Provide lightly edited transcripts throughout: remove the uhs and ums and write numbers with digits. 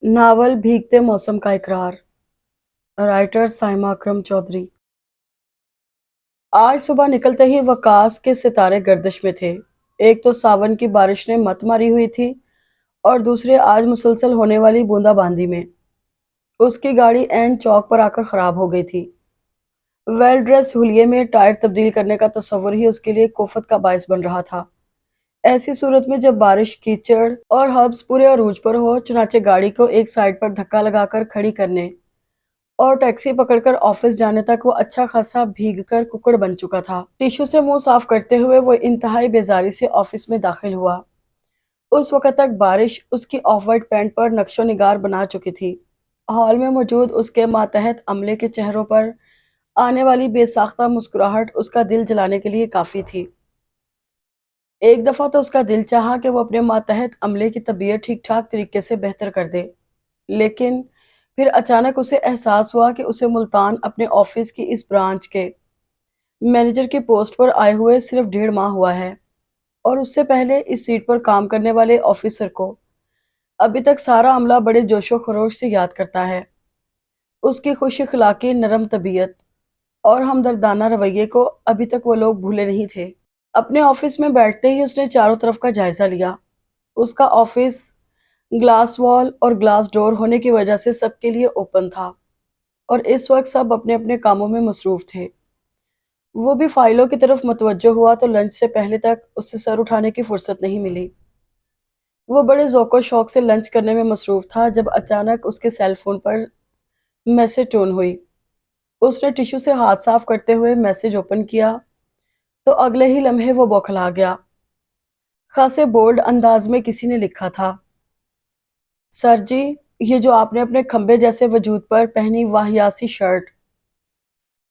Novel भीगते मौसम का इकरार। राइटर साइमा अकरम चौधरी। आज सुबह निकलते ही वकास के सितारे गर्दिश में थे। एक तो सावन की बारिश ने मत मारी हुई थी और दूसरे आज मुसलसल होने वाली बूंदाबांदी में उसकी गाड़ी एन चौक पर आकर खराब हो गई थी। वेल ड्रेस हुलिये में टायर तब्दील करने का तस्वर ही उसके लिए कोफत का बायस बन रहा था। ऐसी सूरत में जब बारिश कीचड़ और हब्स पूरे अरूज पर हो, चुनाचे गाड़ी को एक साइड पर धक्का लगाकर खड़ी करने और टैक्सी पकड़कर ऑफिस जाने तक वो अच्छा खासा भीग कर कुकड़ बन चुका था। टिश्यू से मुंह साफ करते हुए वो इंतहाई बेजारी से ऑफिस में दाखिल हुआ। उस वक्त तक बारिश उसकी ऑफ वाइट पैंट पर नक्शो निगार बना चुकी थी। हॉल में मौजूद उसके मातहत अमले के चेहरों पर आने वाली बेसाख्ता मुस्कुराहट उसका दिल जलाने के लिए काफी थी। एक दफा तो उसका दिल चाहा कि वो अपने मातहत अमले की तबीयत ठीक ठाक तरीके से बेहतर कर दे, लेकिन फिर अचानक उसे एहसास हुआ कि उसे मुल्तान अपने ऑफिस की इस ब्रांच के मैनेजर की पोस्ट पर आए हुए सिर्फ 1.5 माह हुआ है और उससे पहले इस सीट पर काम करने वाले ऑफिसर को अभी तक सारा अमला बड़े जोशो खरोश से याद करता है। उसकी खुश अखलाकी, नरम तबीयत और हमदर्दाना रवैये को अभी तक वो लोग भूले नहीं थे। अपने ऑफिस में बैठते ही उसने चारों तरफ का जायजा लिया। उसका ऑफिस ग्लास वॉल और ग्लास डोर होने की वजह से सबके लिए ओपन था और इस वक्त सब अपने अपने कामों में मसरूफ थे। वो भी फाइलों की तरफ मुतवज्जो हुआ तो लंच से पहले तक उससे सर उठाने की फुर्सत नहीं मिली। वो बड़े ज़ौक़ शौक से लंच करने में मसरूफ था जब अचानक उसके सेल फोन पर मैसेज टोन हुई। उसने टिश्यू से हाथ साफ करते हुए मैसेज ओपन किया तो अगले ही लम्हे वो बौखला गया। खासे बोल्ड अंदाज में किसी ने लिखा था, सर जी, ये जो आपने अपने खंबे जैसे वजूद पर पहनी वाहियासी शर्ट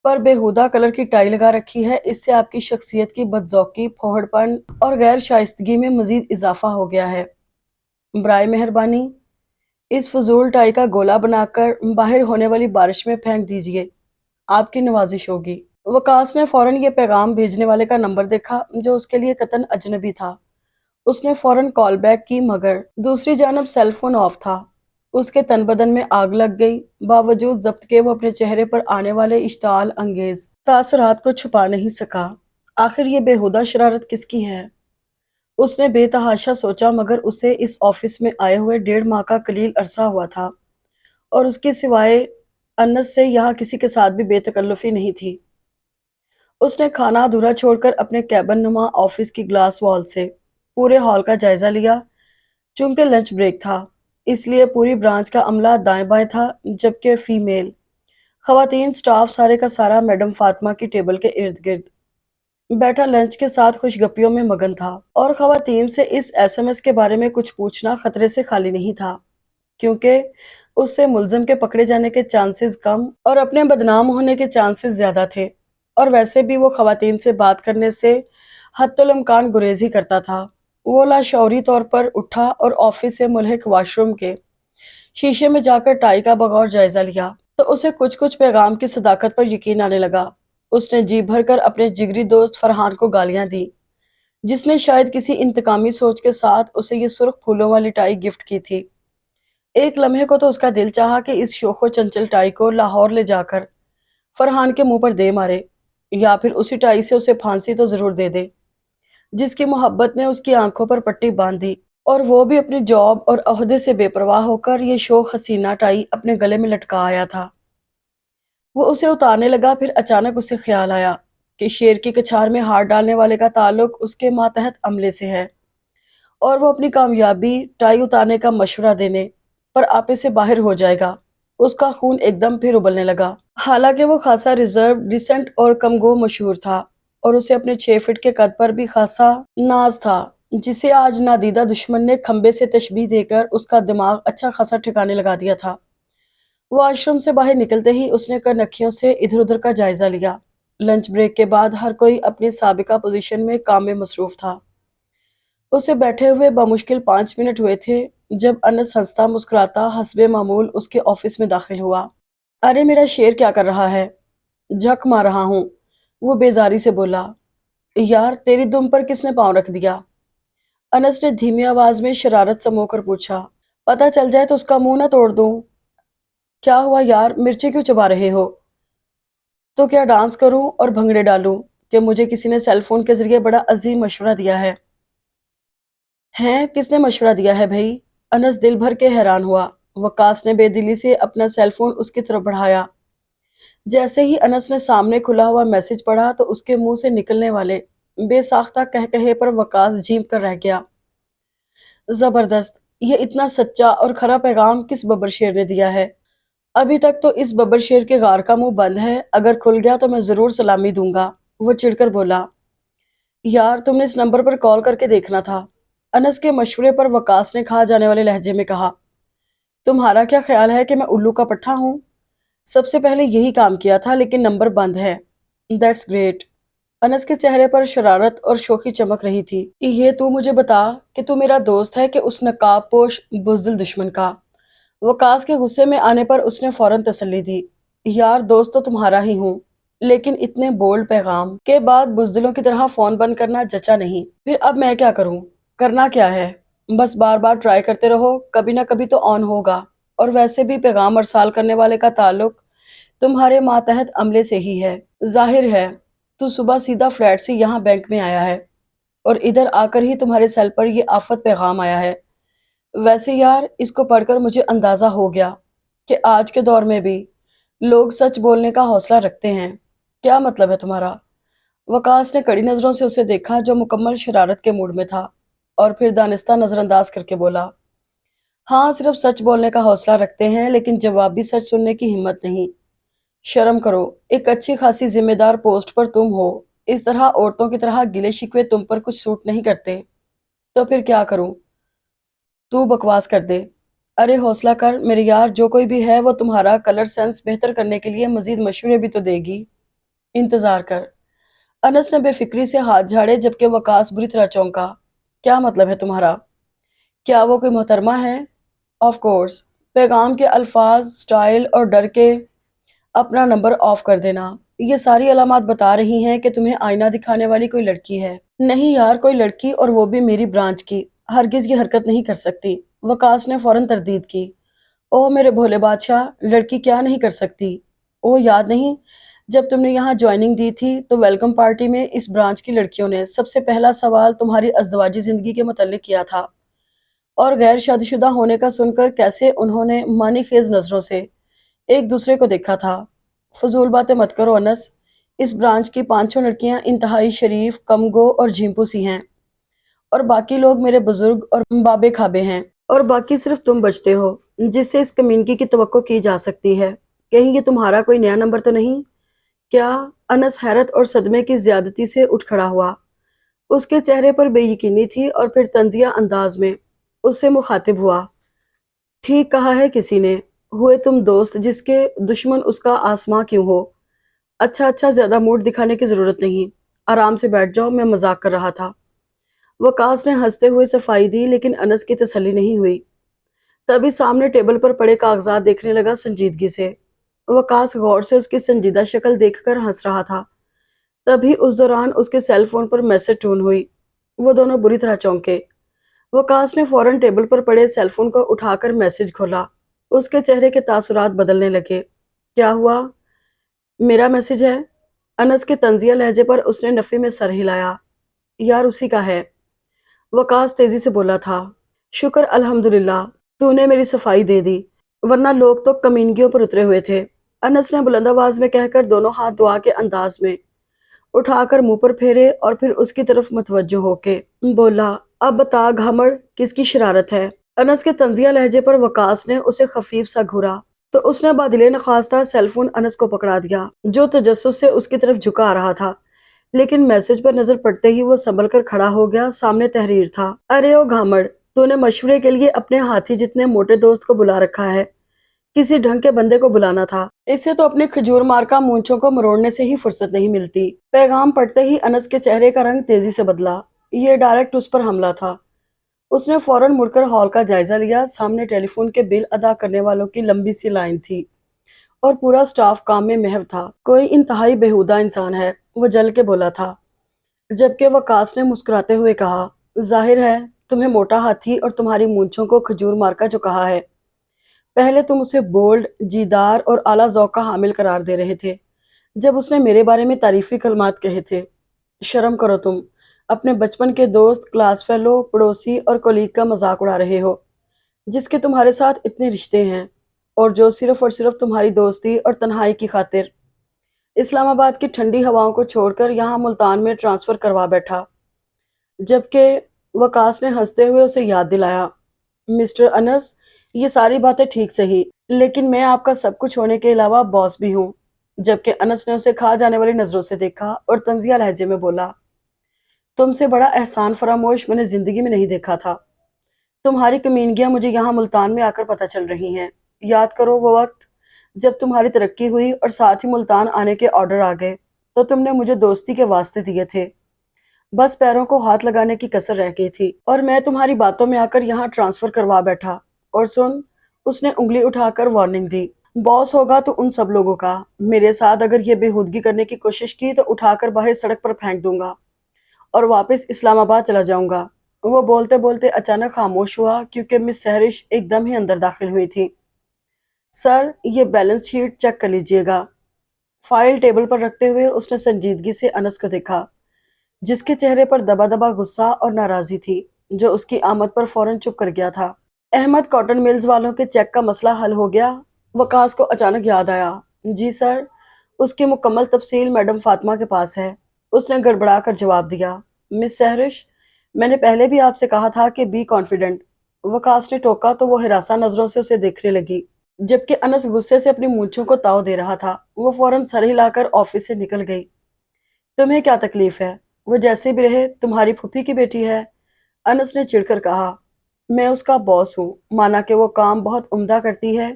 पर बेहुदा कलर की टाई लगा रखी है, इससे आपकी शख्सियत की बदजौकी, फोहड़पन और गैर शाइस्तगी में मजीद इजाफा हो गया है। बराए मेहरबानी इस फजूल टाई का गोला बनाकर बाहर होने वाली बारिश में फेंक दीजिए, आपकी नवाजिश होगी। वकास ने फौरन ये पैगाम भेजने वाले का नंबर देखा जो उसके लिए कतन अजनबी था। उसने फौरन कॉल बैक की मगर दूसरी जानब सेल फोन ऑफ था। उसके तन बदन में आग लग गई। बावजूद जब्त के वो अपने चेहरे पर आने वाले इश्ताल अंगेज तासुरात को छुपा नहीं सका। आखिर ये बेहुदा शरारत किसकी है? उसने बेतहाशा सोचा, मगर उसे इस ऑफिस में आए हुए 1.5 माह का कलील अरसा हुआ था और उसके सिवाय अनस से यहाँ किसी के साथ भी बेतकल्लुफी नहीं थी। उसने खाना अधूरा छोड़कर अपने कैबिन नुमा ऑफिस की ग्लास वॉल से पूरे हॉल का जायजा लिया। चूंकि लंच ब्रेक था, इसलिए पूरी ब्रांच का अमला दाएं बाएं था, जबकि फीमेल खवातीन स्टाफ सारे का सारा मैडम फातिमा की टेबल के इर्द गिर्द बैठा लंच के साथ खुशगपियों में मगन था। और खवातीन से इस एसएमएस के बारे में कुछ पूछना खतरे से खाली नहीं था, क्योंकि उससे मुलजिम के पकड़े जाने के चांसेस कम और अपने बदनाम होने के चांसेस ज्यादा थे। और वैसे भी वो खवातीन से बात करने से हत्तुल इम्कान गुरेज ही करता था। वो लाशौरी तौर पर उठा और ऑफिस से मुल्हिक वॉशरूम के शीशे में जाकर टाई का बगौर जायजा लिया तो उसे कुछ कुछ पैगाम की सदाकत पर यकीन आने लगा। उसने जी भरकर अपने जिगरी दोस्त फरहान को गालियां दी, जिसने शायद किसी इंतकामी सोच के साथ उसे ये सुर्ख फूलों वाली टाई गिफ्ट की थी। एक लम्हे को तो उसका दिल चाहा कि इस शोखो चंचल टाई को लाहौर ले जाकर फरहान के मुंह पर दे मारे, या फिर उसी टाई से उसे फांसी तो जरूर दे दे जिसकी मोहब्बत ने उसकी आंखों पर पट्टी बांध दी। और वो भी अपनी जॉब और ओहदे से बेपरवाह होकर ये शोख हसीना टाई अपने गले में लटका आया था। वो उसे उतारने लगा, फिर अचानक उसे ख्याल आया कि शेर की कछार में हाथ डालने वाले का ताल्लुक उसके मातहत अमले से है और वो अपनी कामयाबी टाई उतारने का मशवरा देने पर आपे से बाहर हो जाएगा। उसका खून एकदम फिर उबलने लगा। हालांकि वो खासा रिजर्व, डिसेंट और कमगो मशहूर था और उसे अपने 6 फीट के कद पर भी खासा नाज था, जिसे आज नादीदा दुश्मन ने खंबे से तशबीह देकर उसका दिमाग अच्छा खासा ठिकाने लगा दिया था। वॉशरूम से बाहर निकलते ही उसने कनखियों से इधर उधर का जायजा लिया। लंच ब्रेक के बाद हर कोई अपनी साबिका पोजीशन में काम में मसरूफ था। उसे बैठे हुए बमुश्किल 5 मिनट हुए थे जब अनस हंसता मुस्कुराता हस्बे मामूल उसके ऑफिस में दाखिल हुआ। अरे मेरा शेर क्या कर रहा है? झक मार रहा हूँ, वो बेजारी से बोला। यार, तेरी दुम पर किसने पाँव रख दिया? अनस ने धीमी आवाज में शरारत समोकर पूछा। पता चल जाए तो उसका मुंह ना तोड़ दूं। क्या हुआ यार, मिर्ची क्यों चबा रहे हो? तो क्या डांस करूं और भंगड़े डालूं कि मुझे किसी ने सेल फोन के जरिए बड़ा अजीम मशवरा दिया है। हैं, किसने मशवरा दिया है भाई? अनस दिल भर के हैरान हुआ। वकास ने बेदिली से अपना सेल फोन उसकी तरफ बढ़ाया। जैसे ही अनस ने सामने खुला हुआ मैसेज पढ़ा तो उसके मुंह से निकलने वाले बेसाख्ता कहकहे पर वकास झीम कर रह गया। जबरदस्त, ये इतना सच्चा और खरा पैगाम किस बब्बर शेर ने दिया है? अभी तक तो इस बब्बर शेर के गार का मुंह बंद है, अगर खुल गया तो मैं जरूर सलामी दूंगा। वो चिढ़कर बोला। यार, तुमने इस नंबर पर कॉल करके देखना था। अनस के मशवरे पर वकास ने खा जाने वाले लहजे में कहा। तुम्हारा क्या ख्याल है कि मैं उल्लू का पट्ठा हूँ? सबसे पहले यही काम किया था लेकिन नंबर बंद है। That's great. अनस के चेहरे पर शरारत और शोखी चमक रही थी। ये तू मुझे बता कि तू मेरा दोस्त है कि उस नकाबपोश बुज़दिल दुश्मन का? वकास के गुस्से में आने पर उसने फौरन तसल्ली दी। यार, दोस्त तो तुम्हारा ही हूँ, लेकिन इतने बोल्ड पैगाम के बाद बुज़दिलों की तरह फोन बंद करना जचा नहीं। फिर अब मैं क्या करूँ? करना क्या है? बस बार बार ट्राई करते रहो, कभी ना कभी तो ऑन होगा। और वैसे भी पैगाम अरसाल करने वाले का ताल्लुक तुम्हारे मातहत अमले से ही है। जाहिर है तू सुबह सीधा फ्लैट से यहाँ बैंक में आया है और इधर आकर ही तुम्हारे सेल पर ये आफत पैगाम आया है। वैसे यार, इसको पढ़कर मुझे अंदाजा हो गया कि आज के दौर में भी लोग सच बोलने का हौसला रखते हैं। क्या मतलब है तुम्हारा? वकास ने कड़ी नजरों से उसे देखा, जो मुकम्मल शरारत के मूड में था, और फिर दानिस्ता नजरअंदाज करके बोला। हाँ, सिर्फ सच बोलने का हौसला रखते हैं, लेकिन जवाबी सच सुनने की हिम्मत नहीं। शर्म करो, एक अच्छी खासी जिम्मेदार पोस्ट पर तुम हो। इस तरह औरतों की तरह गिले शिकवे तुम पर कुछ सूट नहीं करते। तो फिर क्या करूं? तू बकवास कर दे। अरे हौसला कर मेरे यार, जो कोई भी है वो तुम्हारा कलर सेंस बेहतर करने के लिए मजीद मशवरे भी तो देगी। इंतजार कर। अनस ने बेफिक्री से हाथ झाड़े, जबकि वकास बुरी तरह चौंका। क्या मतलब है तुम्हारा? क्या वो कोई मोहतरमा है? Of course. पैगाम के अल्फाज, स्टाइल और डर के अपना नंबर ऑफ कर देना, ये सारी अलामात बता रही हैं कि तुम्हें आईना दिखाने वाली कोई लड़की है। नहीं यार, कोई लड़की, और वो भी मेरी ब्रांच की, हरगिज ये हरकत नहीं कर सकती। वकास ने फौरन तरदीद की। ओह मेरे भोले बादशाह, लड़की क्या नहीं कर सकती? ओह याद नहीं, जब तुमने यहाँ ज्वाइनिंग दी थी तो वेलकम पार्टी में इस ब्रांच की लड़कियों ने सबसे पहला सवाल तुम्हारी अज़दवाजी जिंदगी के मुतल्लिक किया था। और गैर शादीशुदा होने का सुनकर कैसे उन्होंने मानी खेज नजरों से एक दूसरे को देखा था। फजूल बातें मत करो अनस। इस ब्रांच की पांचों लड़कियां इंतहाई शरीफ, कमगो और झिंपू सी हैं, और बाकी लोग मेरे बुजुर्ग और बाबे खाबे हैं, और बाकी सिर्फ तुम बचते हो जिससे इस कम्युनिटी की तवक्को की जा सकती है। कहीं ये तुम्हारा कोई नया नंबर तो नहीं? क्या? अनस हैरत और सदमे की ज्यादती से उठ खड़ा हुआ। उसके चेहरे पर बेयकीनी थी, और फिर तंजिया अंदाज में उससे मुखातिब हुआ। ठीक कहा है किसी ने, हुए तुम दोस्त जिसके दुश्मन उसका आसमां क्यों हो। अच्छा अच्छा, ज्यादा मूड दिखाने की जरूरत नहीं, आराम से बैठ जाओ, मैं मजाक कर रहा था। वकास ने हंसते हुए सफाई दी, लेकिन अनस की तसल्ली नहीं हुई। तभी सामने टेबल पर पड़े कागजात देखने लगा संजीदगी से। वकास गौर से उसकी संजीदा शक्ल देखकर हंस रहा था। तभी उस दौरान उसके सेल फोन पर मैसेज टून हुई। वो दोनों बुरी तरह चौंके। वकास ने फौरन टेबल पर पड़े सेल फोन को उठाकर मैसेज खोला। उसके चेहरे के तासुरात बदलने लगे। क्या हुआ? मेरा मैसेज है? अनस के तंजिया लहजे पर उसने नफी में सर हिलाया। यार, उसी का है। वकास तेजी से बोला था। शुक्र अल्हम्दुलिल्लाह, तूने मेरी सफाई दे दी, वरना लोग तो कमीनगियों पर उतरे हुए थे। अनस ने बुलंद आवाज में कहकर दोनों हाथ दुआ के अंदाज में उठाकर मुंह पर फेरे, और फिर उसकी तरफ मुतवज्जो होके बोला। अब बता घमड़, किसकी शरारत है? अनस के तंजिया लहजे पर वकास ने उसे खफीफ सा घूरा तो उसने बादिले नखास्ता सेलफोन अनस को पकड़ा दिया, जो तजस्सुस से उसकी तरफ झुका आ रहा था। लेकिन मैसेज पर नजर पड़ते ही वो संभल कर खड़ा हो गया। सामने तहरीर था। अरे ओ घामड़, तूने मशवरे के लिए अपने हाथी जितने मोटे दोस्त को बुला रखा है, किसी ढंग के बंदे को बुलाना था। इससे तो अपने खजूर मार्का मूंछों को मरोड़ने से ही फुर्सत नहीं मिलती। पैगाम पढ़ते ही अनस के चेहरे का रंग तेजी से बदला। ये डायरेक्ट उस पर हमला था। उसने फौरन मुड़कर हॉल का जायजा लिया। सामने टेलीफोन के बिल अदा करने वालों की लंबी सी लाइन थी, और पूरा स्टाफ काम में महव था। कोई इंतहाई बेहुदा इंसान है, वो जल के बोला था। जबकि वकास ने मुस्कुराते हुए कहा, जाहिर है تمہیں موٹا ہاتھی اور تمہاری مونچھوں کو کھجور مار کا جو کہا ہے۔ پہلے تم اسے بولڈ، جیدار اور اعلیٰ ذوق کا حامل قرار دے رہے تھے جب اس نے میرے بارے میں تعریفی کلمات کہے تھے۔ شرم کرو تم، اپنے بچپن کے دوست، کلاس فیلو، پڑوسی اور کولیگ کا مذاق اڑا رہے ہو، جس کے تمہارے ساتھ اتنے رشتے ہیں، اور جو صرف اور صرف تمہاری دوستی اور تنہائی کی خاطر اسلام آباد کی ٹھنڈی ہواؤں کو چھوڑ کر یہاں ملتان میں ٹرانسفر کروا بیٹھا۔ جبکہ وقاص نے ہنستے ہوئے اسے یاد دلایا، مسٹر انس، یہ ساری باتیں ٹھیک صحیح، لیکن میں آپ کا سب کچھ ہونے کے علاوہ باس بھی ہوں۔ جبکہ انس نے اسے کھا جانے والی نظروں سے دیکھا اور طنزیہ لہجے میں بولا، تم سے بڑا احسان فراموش میں نے زندگی میں نہیں دیکھا تھا۔ تمہاری کمینگیاں مجھے یہاں ملتان میں آ کر پتہ چل رہی ہیں۔ یاد کرو وہ وقت جب تمہاری ترقی ہوئی اور ساتھ ہی ملتان آنے کے آرڈر آ گئے تو تم نے مجھے دوستی کے واسطے دیے تھے، بس پیروں کو ہاتھ لگانے کی کسر رہ گئی تھی، اور میں تمہاری باتوں میں آ کر یہاں ٹرانسفر کروا بیٹھا۔ اور سن، اس نے انگلی اٹھا کر وارننگ دی، باس ہوگا تو ان سب لوگوں کا، میرے ساتھ اگر یہ بےہودگی کرنے کی کوشش کی تو اٹھا کر باہر سڑک پر پھینک دوں گا اور واپس اسلام آباد چلا جاؤں گا۔ وہ بولتے بولتے اچانک خاموش ہوا کیونکہ مس سہرش ایک دم ہی اندر داخل ہوئی تھی۔ سر، یہ بیلنس شیٹ چیک کر لیجئے گا۔ فائل ٹیبل پر رکھتے ہوئے اس نے سنجیدگی سے انس کو دیکھا، جس کے چہرے پر دبا دبا غصہ اور ناراضی تھی، جو اس کی آمد پر فوراً چپ کر گیا تھا۔ احمد کاٹن ملز والوں کے چیک کا مسئلہ حل ہو گیا؟ وقاص کو اچانک یاد آیا۔ جی سر، اس کی مکمل تفصیل میڈم فاطمہ کے پاس ہے، اس نے گڑبڑا کر جواب دیا۔ مس سہرش، میں نے پہلے بھی آپ سے کہا تھا کہ بی کانفیڈنٹ۔ وقاص نے ٹوکا تو وہ ہراساں نظروں سے اسے دیکھنے لگی، جبکہ انس غصے سے اپنی مونچھوں کو تاؤ دے رہا تھا۔ وہ فوراً سر ہلا کر آفس سے نکل گئی۔ تمہیں کیا تکلیف ہے؟ وہ جیسے بھی رہے تمہاری پھوپھی کی بیٹی ہے، انس نے چڑھ کر کہا۔ میں اس کا باس ہوں، مانا کہ وہ کام بہت عمدہ کرتی ہے،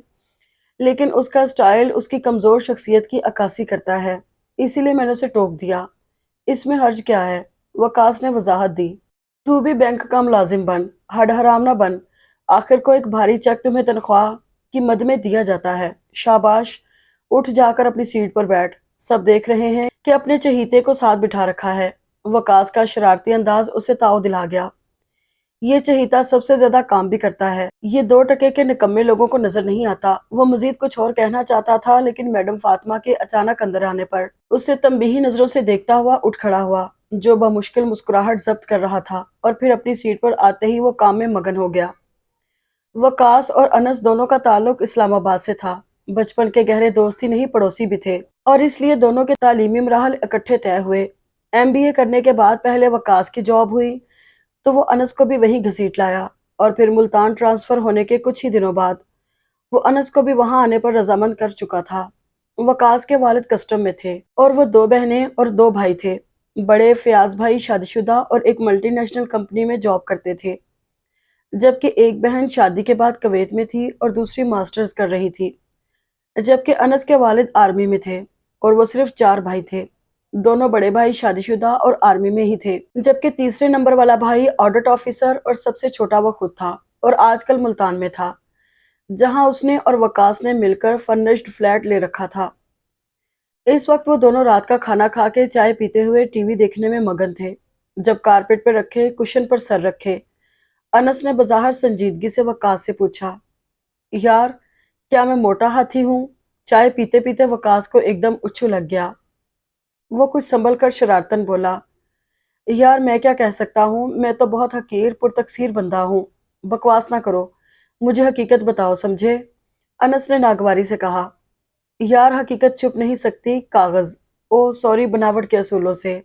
لیکن اس کا سٹائل اس کی کمزور شخصیت کی عکاسی کرتا ہے، اسی لیے میں نے اسے ٹوک دیا۔ اس میں حرج کیا ہے؟ وقاص نے وضاحت دی۔ تو بھی بینک کا ملازم بن، ہڈ حرام نہ بن، آخر کو ایک بھاری چیک تمہیں تنخواہ کی مد میں دیا جاتا ہے۔ شاباش، اٹھ جا کر اپنی سیٹ پر بیٹھ، سب دیکھ رہے ہیں کہ اپنے چہیتے کو ساتھ بٹھا رکھا ہے۔ وقاص کا شرارتی انداز اسے تاؤ دلا گیا۔ یہ چہیتا سب سے زیادہ کام بھی کرتا ہے، یہ 2 ٹکے کے نکمے لوگوں کو نظر نہیں آتا۔ وہ مزید کچھ اور کہنا چاہتا تھا، لیکن میڈم فاطمہ کے اچانک اندر آنے پر اسے تنبیہی نظروں سے دیکھتا ہوا اٹھ کھڑا ہوا، جو بمشکل مسکراہٹ ضبط کر رہا تھا، اور پھر اپنی سیٹ پر آتے ہی وہ کام میں مگن ہو گیا۔ وقاص اور انس دونوں کا تعلق اسلام آباد سے تھا، بچپن کے گہرے دوست ہی نہیں پڑوسی بھی تھے، اور اس لیے دونوں کے تعلیمی مراحل اکٹھے طے ہوئے۔ ایم بی اے کرنے کے بعد پہلے وقاص کی جاب ہوئی تو وہ انس کو بھی وہیں گھسیٹ لایا، اور پھر ملتان ٹرانسفر ہونے کے کچھ ہی دنوں بعد وہ انس کو بھی وہاں آنے پر رضامند کر چکا تھا۔ وقاص کے والد کسٹم میں تھے اور وہ 2 بہنیں اور 2 بھائی تھے۔ بڑے فیاض بھائی شادی شدہ اور ایک ملٹی نیشنل کمپنی میں جاب کرتے تھے، جبکہ ایک بہن شادی کے بعد کویت میں تھی اور دوسری ماسٹرز کر رہی تھی۔ جبکہ انس کے والد آرمی میں تھے اور وہ صرف 4 بھائی تھے۔ دونوں بڑے بھائی شادی شدہ اور آرمی میں ہی تھے، جبکہ تیسرے نمبر والا بھائی آڈٹ آفیسر اور سب سے چھوٹا وہ خود تھا، اور آج کل ملتان میں تھا، جہاں اس نے اور وقاص نے مل کر فرنشڈ فلیٹ لے رکھا تھا۔ اس وقت وہ دونوں رات کا کھانا کھا کے چائے پیتے ہوئے ٹی وی دیکھنے میں مگن تھے، جب کارپٹ پہ رکھے کشن پر سر رکھے انس نے بظاہر سنجیدگی سے وقاص سے پوچھا، یار، کیا میں موٹا ہاتھی ہوں؟ چائے پیتے پیتے وقاص کو ایک دم اچھو لگ گیا۔ وہ کچھ سنبھل کر شرارتن بولا، یار میں کیا کہہ سکتا ہوں، میں تو بہت حقیر پرتکثیر بندہ ہوں۔ بکواس نہ کرو، مجھے حقیقت بتاؤ، سمجھے؟ انس نے ناگواری سے کہا۔ یار حقیقت چھپ نہیں سکتی کاغذ، او سوری بناوٹ کے اصولوں سے۔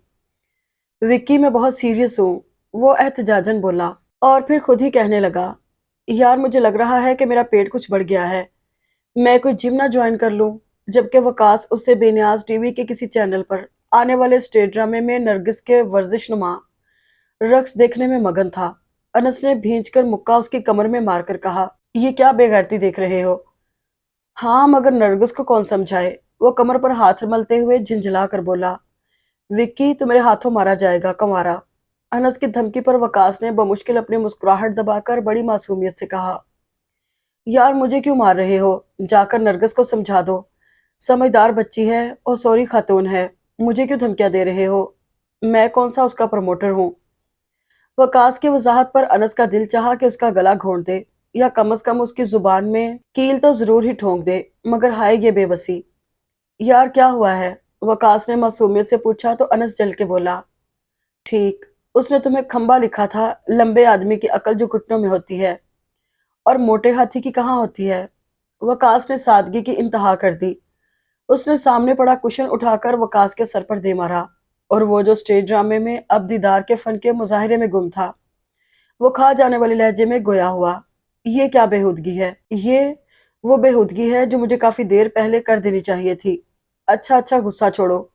وکی میں بہت سیریس ہوں، وہ احتجاجاً بولا، اور پھر خود ہی کہنے لگا، یار مجھے لگ رہا ہے کہ میرا پیٹ کچھ بڑھ گیا ہے، میں کوئی جم نہ جوائن کر لوں۔ جبکہ وقاص اس سے بے نیاز ٹی وی کے کسی چینل پر آنے والے اسٹیج ڈرامے میں نرگس کے ورزش نما رقص دیکھنے میں مگن تھا۔ انس نے بھینچ کر مکہ اس کی کمر میں مار کر کہا، یہ کیا بے غیرتی دیکھ رہے ہو؟ ہاں مگر نرگس کو کون سمجھائے؟ وہ کمر پر ہاتھ ملتے ہوئے جھنجھلا کر بولا، وکی تو میرے ہاتھوں مارا جائے گا کنوارا۔ انس کی دھمکی پر وقاص نے بمشکل اپنی مسکراہٹ دبا کر بڑی معصومیت سے کہا، یار مجھے کیوں مار رہے ہو؟ جا کر نرگس کو سمجھا دو، سمجھدار بچی ہے اور سوری خاتون ہے، مجھے کیوں دھمکیاں دے رہے ہو؟ میں کون سا اس کا پروموٹر ہوں؟ वकास की वजाहत पर अनस का दिल चाहा कि उसका गला घोंट दे या कम अज कम उसकी जुबान में कील तो जरूर ही ठोंक दे, मगर हाय ये बेबसी। यार क्या हुआ है? वकास ने मासूमियत से पूछा तो अनस जल के बोला, ठीक, उसने तुम्हें खंबा लिखा था, लंबे आदमी की अकल जो घुटनों में होती है और मोटे हाथी की कहाँ होती है। वकास ने सादगी की इंतहा कर दी। उसने सामने पड़ा कुशन उठाकर वकास के सर पर दे मारा, और वो जो स्टेज ड्रामे में अब दीदार के फन के मुजाहिरे में गुम था, वो खा जाने वाले लहजे में गोया हुआ। ये क्या बेहूदगी है? ये वो बेहूदगी है जो मुझे काफी देर पहले कर देनी चाहिए थी। अच्छा अच्छा, गुस्सा छोड़ो,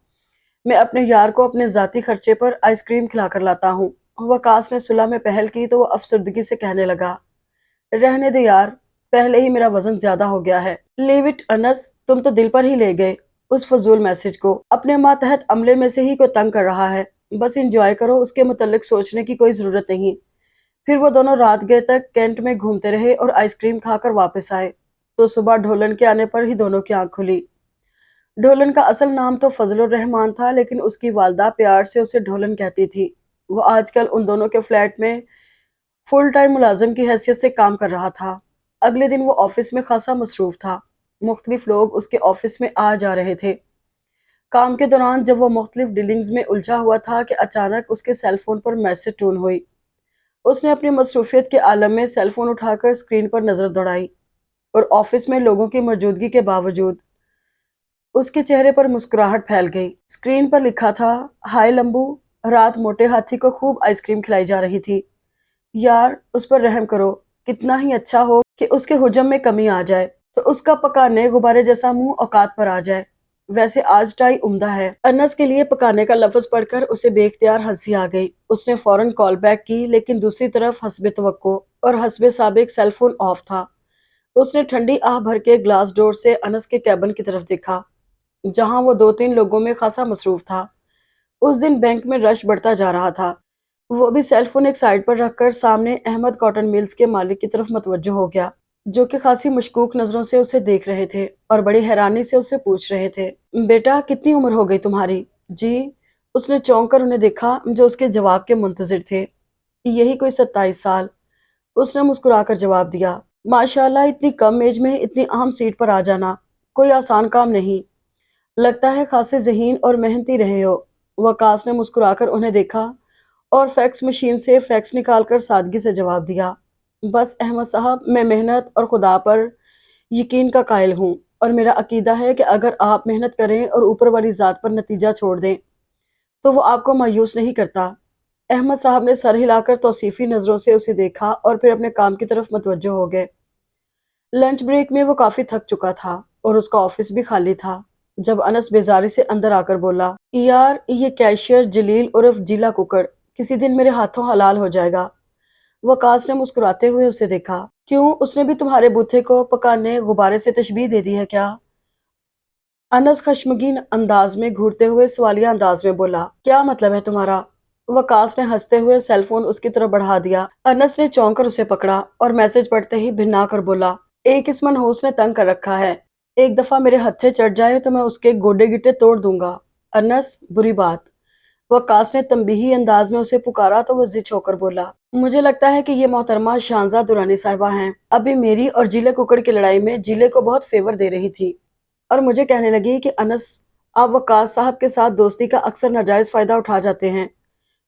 मैं अपने यार को अपने जाती खर्चे पर आइसक्रीम खिलाकर लाता हूँ। वकास ने सुलह में पहल की तो वो अफसरदगी से कहने लगा, रहने दे यार, पहले ही मेरा वजन ज्यादा हो गया है। लीव इट अनस, तुम तो दिल पर ही ले गए उस फजूल मैसेज को। अपने मातहत अमले में से ही कोई तंग कर रहा है, बस इंजॉय करो, उसके मुतल्लिक सोचने की कोई जरूरत नहीं। फिर वो दोनों रात गए तक कैंट में घूमते रहे और आइसक्रीम खाकर वापस आए, तो सुबह ढोलन के आने पर ही दोनों की आंख खुली। ढोलन का असल नाम तो फजलुर रहमान था, लेकिन उसकी वालदा प्यार से उसे ढोलन कहती थी। वो आजकल उन दोनों के फ्लैट में फुल टाइम मुलाजिम की हैसियत से काम कर रहा था। अगले दिन वो ऑफिस में खासा मसरूफ था। मुख्तलिफ लोग उसके ऑफिस में आ जा रहे थे। काम के दौरान जब वो मुख्तलिफ डीलिंग्स में उलझा हुआ था कि अचानक उसके सेल फोन पर मैसेज टून हुई। उसने अपनी मसरूफियत के आलम में सेल फोन उठाकर स्क्रीन पर नजर दौड़ाई, और ऑफिस में लोगों की मौजूदगी के बावजूद उसके चेहरे पर मुस्कुराहट फैल गई। स्क्रीन पर लिखा था, हाय लंबू, रात मोटे हाथी को खूब आइसक्रीम खिलाई जा रही थी। यार उस पर रहम करो, कितना ही अच्छा हो कि उसके हुजम में कमी आ जाए तो उसका पकाने गुब्बारे जैसा मुंह औकात पर आ जाए। वैसे आज टाई उम्दा है। अनस के लिए पकाने का लफ्ज पढ़कर उसे बेख्तियार हंसी आ गई। उसने फौरन कॉल बैक की, लेकिन दूसरी तरफ हस्बे तवक्को और हस्बे साबिक सेलफोन ऑफ था। उसने ठंडी आह भर के ग्लास डोर से अनस के कैबिन की तरफ देखा, जहां वो दो तीन लोगों में खासा मसरूफ था। उस दिन बैंक में रश बढ़ता जा रहा था। वो भी सेल फोन एक साइड पर रखकर सामने अहमद कॉटन मिल्स के मालिक की तरफ मुतवज्जो हो गया, जो कि खासी मशकूक नजरों से उसे देख रहे थे और बड़ी हैरानी से उससे पूछ रहे थे, बेटा कितनी उम्र हो गई तुम्हारी? जी। उसने चौंक कर उन्हें देखा जो उसके जवाब के मुंतजिर थे। यही कोई 27 साल, उसने मुस्कुराकर जवाब दिया। माशाल्लाह, इतनी कम एज में इतनी अहम सीट पर आ जाना कोई आसान काम नहीं। लगता है खासे ज़हीन और मेहनती रहे हो। वकास ने मुस्कुराकर उन्हें देखा और फैक्स मशीन से फैक्स निकालकर सादगी से जवाब दिया, बस अहमद साहब, मैं मेहनत और खुदा पर यकीन का कायल हूँ, और मेरा अकीदा है कि अगर आप मेहनत करें और ऊपर वाली ज़ात पर नतीजा छोड़ दें तो वो आपको मायूस नहीं करता। अहमद साहब ने सर हिलाकर तौसीफी नज़रों से उसे देखा और फिर अपने काम की तरफ मुतवज्जो हो गए। लंच ब्रेक में वो काफी थक चुका था और उसका ऑफिस भी खाली था, जब अनस बेजारी से अंदर आकर बोला, यार ये कैशियर जलील उर्फ जिला कुकड़ किसी दिन मेरे हाथों हलाल हो जाएगा। वकास ने मुस्कुराते हुए उसे देखा। क्यों, उसने भी तुम्हारे बूथे को पकाने गुब्बारे से तशबीह दे दी है क्या? अनस खश्मगीन अंदाज में घूरते हुए सवालिया अंदाज में बोला, क्या मतलब है तुम्हारा? वकास ने हंसते हुए सेलफोन उसकी तरफ बढ़ा दिया। अनस ने चौंक कर उसे पकड़ा और मैसेज पढ़ते ही भिन्ना कर बोला, एक इस मनहूस ने तंग कर रखा है, एक दफा मेरे हत्थे चढ़ जाए तो मैं उसके गोडे गिट्टे तोड़ दूंगा। अनस, बुरी बात। वकास ने तंबीही अंदाज में उसे पुकारा तो वो जिद होकर बोला, मुझे लगता है कि ये मोहतरमा शाहजा दुरानी साहिबा हैं। अभी मेरी और जिले कुकड़ की लड़ाई में जिले को बहुत फेवर दे रही थी और मुझे कहने लगी कि अनस, आप वकास साहब के साथ दोस्ती का अक्सर नाजायज फायदा उठा जाते हैं।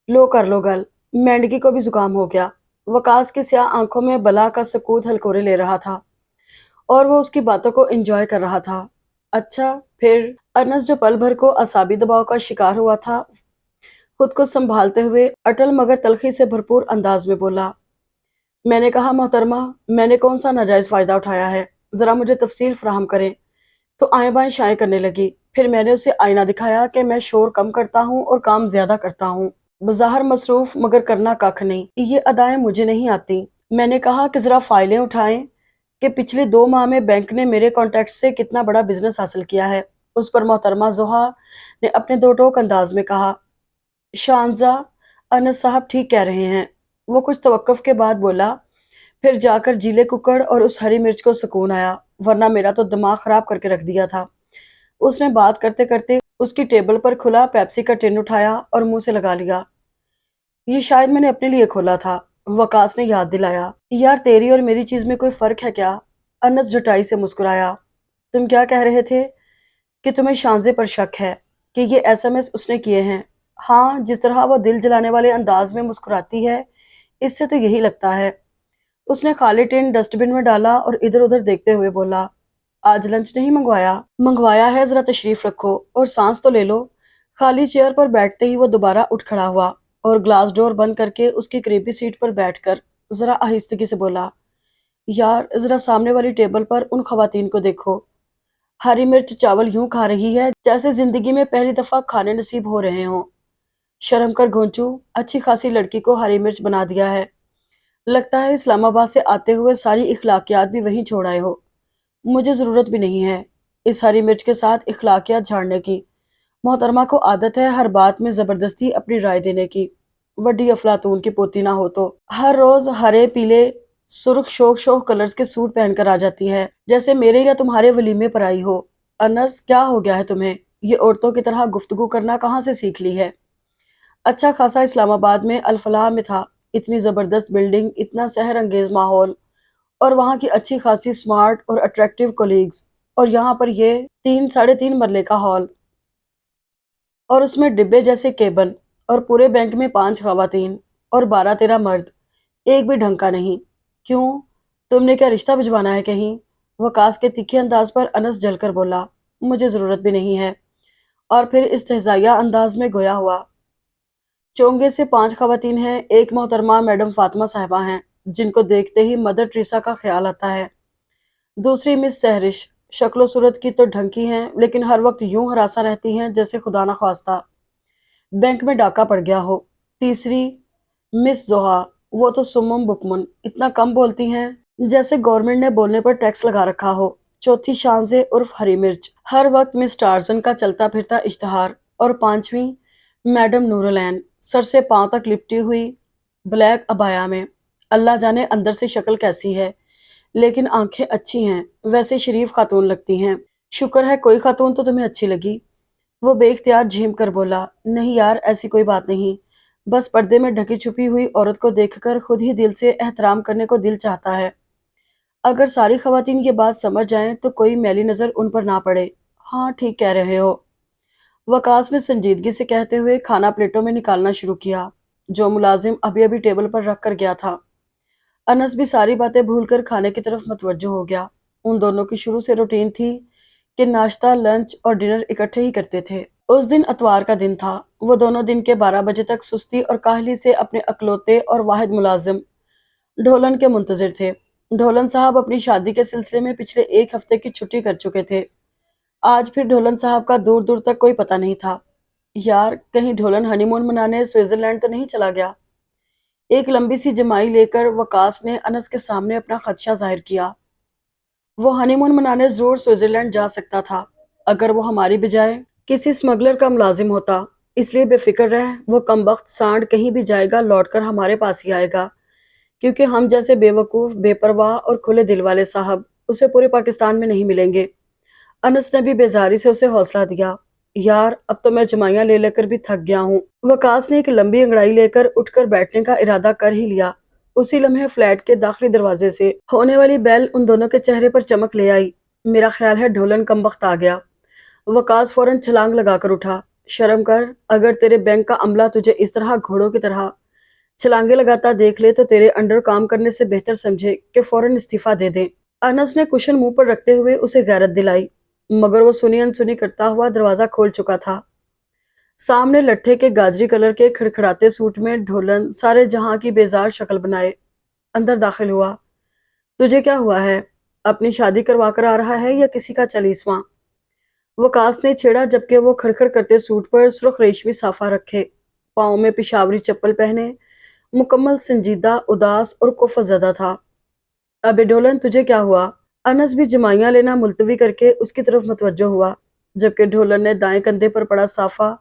लो कर लो गल, मेंढकी को भी जुकाम हो गया। वकास की स्याह आंखों में बला का सकूत हलकोरे ले रहा था और वो उसकी बातों को एंजॉय कर रहा था। अच्छा, फिर? अनस, जो पल भर को असाबी दबाव का शिकार हुआ था, खुद को संभालते हुए अटल मगर तलखी से भरपूर अंदाज में बोला, मैंने कहा मोहतरमा, मैंने कौन सा नाजायज फायदा उठाया है, जरा मुझे तफसील फराहम करें। तो आए बाएं शाएं करने लगी। फिर मैंने उसे आईना दिखाया कि मैं शोर कम करता हूँ और काम ज्यादा करता हूँ। बज़ाहिर मसरूफ मगर करना कख नहीं, ये अदाएं मुझे नहीं आती। मैंने कहा कि जरा फाइलें उठाएं कि पिछले 2 माह में बैंक ने मेरे कॉन्टैक्ट से कितना बड़ा बिजनेस हासिल किया है। उस पर मोहतरमा जोहा ने अपने दो टोक अंदाज में कहा, शानजा, अनस साहब ठीक कह रहे हैं। वो कुछ तवक्कुफ के बाद बोला, फिर जाकर जीले कुकड़ और उस हरी मिर्च को सुकून आया, वरना मेरा तो दिमाग खराब करके रख दिया था। उसने बात करते करते उसकी टेबल पर खुला पेप्सी का टिन उठाया और मुंह से लगा लिया। یہ شاید میں نے اپنے لیے کھولا تھا، وقاص نے یاد دلایا۔ یار تیری اور میری چیز میں کوئی فرق ہے کیا؟ انس جٹائی سے مسکرایا۔ تم کیا کہہ رہے تھے؟ کہ تمہیں شانزے پر شک ہے کہ یہ ایس ایم ایس اس نے کیے ہیں؟ ہاں، جس طرح وہ دل جلانے والے انداز میں مسکراتی ہے، اس سے تو یہی لگتا ہے۔ اس نے خالی ٹین ڈسٹ بن میں ڈالا اور ادھر ادھر دیکھتے ہوئے بولا، آج لنچ نہیں منگوایا؟ منگوایا ہے، ذرا تشریف رکھو اور سانس تو لے لو۔ خالی چیئر پر بیٹھتے ہی وہ دوبارہ اٹھ کھڑا ہوا اور گلاس ڈور بند کر کے اس کی قریبی سیٹ پر بیٹھ کر ذرا آہستگی سے بولا، یار ذرا سامنے والی ٹیبل پر ان خواتین کو دیکھو، ہری مرچ چاول یوں کھا رہی ہے جیسے زندگی میں پہلی دفعہ کھانے نصیب ہو رہے ہوں۔ شرم کر گھونچو، اچھی خاصی لڑکی کو ہری مرچ بنا دیا ہے، لگتا ہے اسلام آباد سے آتے ہوئے ساری اخلاقیات بھی وہیں چھوڑ آئے ہو۔ مجھے ضرورت بھی نہیں ہے اس ہری مرچ کے ساتھ اخلاقیات جھاڑنے کی، محترمہ کو عادت ہے ہر بات میں زبردستی اپنی رائے دینے کی، وڈی افلاطون کی پوتی نہ ہو تو ہر روز ہرے پیلے سرخ شوق شوق کلرز کے سوٹ پہن کر آ جاتی ہے جیسے میرے یا تمہارے ولیمے پر آئی ہو۔ انس کیا ہو گیا ہے تمہیں؟ یہ عورتوں کی طرح گفتگو کرنا کہاں سے سیکھ لی ہے؟ اچھا خاصا اسلام آباد میں الفلاح میں تھا، اتنی زبردست بلڈنگ، اتنا سحر انگیز ماحول، اور وہاں کی اچھی خاصی سمارٹ اور اٹریکٹیو کولیگز، اور یہاں پر یہ 3 ساڑھے 3 مرلے کا ہال، اور اس میں ڈبے جیسے کیبن، اور پورے بینک میں 5 خواتین اور 12 13 مرد، ایک بھی ڈھنگ کا نہیں۔ کیوں؟ تم نے کیا رشتہ بھجوانا ہے کہیں؟ وقاص کے تیکھے انداز پر انس جل کر بولا، مجھے ضرورت بھی نہیں ہے، اور پھر استہزائیہ انداز میں گویا ہوا، چونگے سے 5 خواتین ہیں، ایک محترمہ میڈم فاطمہ صاحبہ ہیں جن کو دیکھتے ہی مدر ٹریسا کا خیال آتا ہے، دوسری مس سہرش، شکل و صورت کی تو ڈھنگ کی ہیں لیکن ہر وقت یوں ہراساں رہتی ہیں جیسے خدا نخواستہ بینک میں ڈاکہ پڑ گیا ہو، تیسری مس زوہا، وہ تو سمم بکمن، اتنا کم بولتی ہیں جیسے گورنمنٹ نے بولنے پر ٹیکس لگا رکھا ہو، چوتھی شانزے عرف ہری مرچ، ہر وقت مس ٹارزن کا چلتا پھرتا اشتہار، اور پانچویں میڈم نورالعین، سر سے پاؤں تک لپٹی ہوئی بلیک ابایا میں، اللہ جانے اندر سے شکل کیسی ہے، لیکن آنکھیں اچھی ہیں، ویسے شریف خاتون لگتی ہیں۔ شکر ہے کوئی خاتون تو تمہیں اچھی لگی۔ وہ بے اختیار جھیم کر بولا، نہیں یار ایسی کوئی بات نہیں، بس پردے میں ڈھکی چھپی ہوئی عورت کو دیکھ کر خود ہی دل سے احترام کرنے کو دل چاہتا ہے، اگر ساری خواتین یہ بات سمجھ جائیں تو کوئی میلی نظر ان پر نہ پڑے۔ ہاں ٹھیک کہہ رہے ہو، وقاص نے سنجیدگی سے کہتے ہوئے کھانا پلیٹوں میں نکالنا شروع کیا جو ملازم ابھی ابھی ٹیبل پر رکھ کر گیا تھا۔ انس بھی ساری باتیں بھول کر کھانے کی طرف متوجہ ہو گیا۔ ان دونوں کی شروع سے روٹین تھی کہ ناشتہ، لنچ اور ڈنر اکٹھے ہی کرتے تھے۔ اس دن اتوار کا دن تھا، وہ دونوں دن کے 12 بجے تک سستی اور کاہلی سے اپنے اکلوتے اور واحد ملازم ڈھولن کے منتظر تھے۔ ڈھولن صاحب اپنی شادی کے سلسلے میں پچھلے ایک ہفتے کی چھٹی کر چکے تھے، آج پھر ڈھولن صاحب کا دور دور تک کوئی پتہ نہیں تھا۔ یار کہیں ڈھولن ہنی مون منانے سوئٹزرلینڈ تو نہیں چلا گیا؟ ایک لمبی سی جمائی لے کر وقاص نے انس کے سامنے اپنا خدشہ ظاہر کیا۔ وہ ہنی مون منانے ضرور سوئٹزرلینڈ جا سکتا تھا اگر وہ ہماری بجائے کسی اسمگلر کا ملازم ہوتا، اس لیے بے فکر رہ، وہ کمبخت سانڈ کہیں بھی جائے گا لوٹ کر ہمارے پاس ہی آئے گا، کیونکہ ہم جیسے بے وقوف، بے پرواہ اور کھلے دل والے صاحب اسے پورے پاکستان میں نہیں ملیں گے۔ انس نے بھی بیزاری سے اسے حوصلہ دیا، یار اب تو میں جمائیاں لے لے کر بھی تھک گیا ہوں۔ وقاص نے ایک لمبی انگڑائی لے کر اٹھ کر بیٹھنے کا ارادہ کر ہی لیا، اسی لمحے فلیٹ کے داخلی دروازے سے ہونے والی بیل ان دونوں کے چہرے پر چمک لے آئی۔ میرا خیال ہے ڈھولن کمبخت آ گیا۔ وقاص فوراً چھلانگ لگا کر اٹھا، شرم کر، اگر تیرے بینک کا عملہ تجھے اس طرح گھوڑوں کی طرح چھلانگے لگاتا دیکھ لے تو تیرے انڈر کام کرنے سے بہتر سمجھے کہ فوراً استعفیٰ دے دیں۔ انس نے کشن منہ پر رکھتے ہوئے اسے غیرت دلائی، مگر وہ سنی انسنی کرتا ہوا دروازہ کھول چکا تھا۔ سامنے لٹھے کے گاجری کلر کے کھڑکھڑاتے سوٹ میں ڈھولن سارے جہاں کی بیزار شکل بنائے اندر داخل ہوا۔ تجھے کیا ہوا ہے؟ اپنی شادی کروا کر آ رہا ہے یا کسی کا چلیسواں؟ وقاص نے چھیڑا جبکہ وہ کھڑکھڑ کرتے سوٹ پر سرخ ریشمی صافہ رکھے، پاؤں میں پشاوری چپل پہنے، مکمل سنجیدہ، اداس اور کفر زدہ تھا۔ ابے ڈھولن تجھے کیا ہوا؟ انس بھی جمائیاں لینا ملتوی کر کے اس کی طرف متوجہ ہوا، جبکہ ڈھولن نے دائیں کندھے پر پڑا صافہ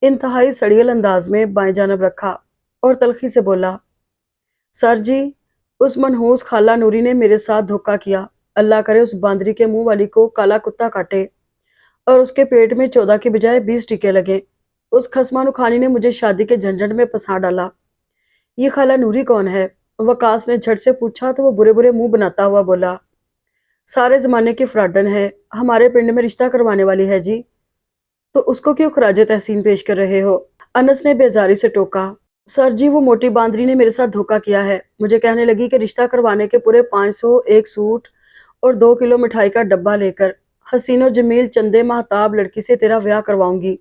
انتہائی سڑیل انداز میں بائیں جانب رکھا اور تلخی سے بولا، سر جی، اس منحوس خالہ نوری نے میرے ساتھ دھوکہ کیا، اللہ کرے اس باندری کے منہ والی کو کالا کتا کاٹے اور اس کے پیٹ میں 14 کی بجائے 20 ٹیکے لگے۔ اس خسمانو خانی نے مجھے شادی کے جھنجھٹ میں پھنسا ڈالا۔ یہ خالہ نوری کون ہے؟ وقاص نے جھٹ سے پوچھا تو وہ برے برے منہ بناتا ہوا بولا، سارے زمانے کی فراڈن ہے، ہمارے پنڈ میں رشتہ کروانے والی ہے جی۔ تو اس کو کیوں خراج تحسین پیش کر رہے ہو؟ انس نے بیزاری سے ٹوکا۔ سر جی وہ موٹی باندری نے میرے ساتھ دھوکا کیا ہے، مجھے کہنے لگی کہ رشتہ کروانے کے پورے 500 ایک سوٹ اور 2 کلو مٹھائی کا ڈبہ لے کر حسین و جمیل چندے ماہتاب لڑکی سے تیرا بیاہ کرواؤں گی،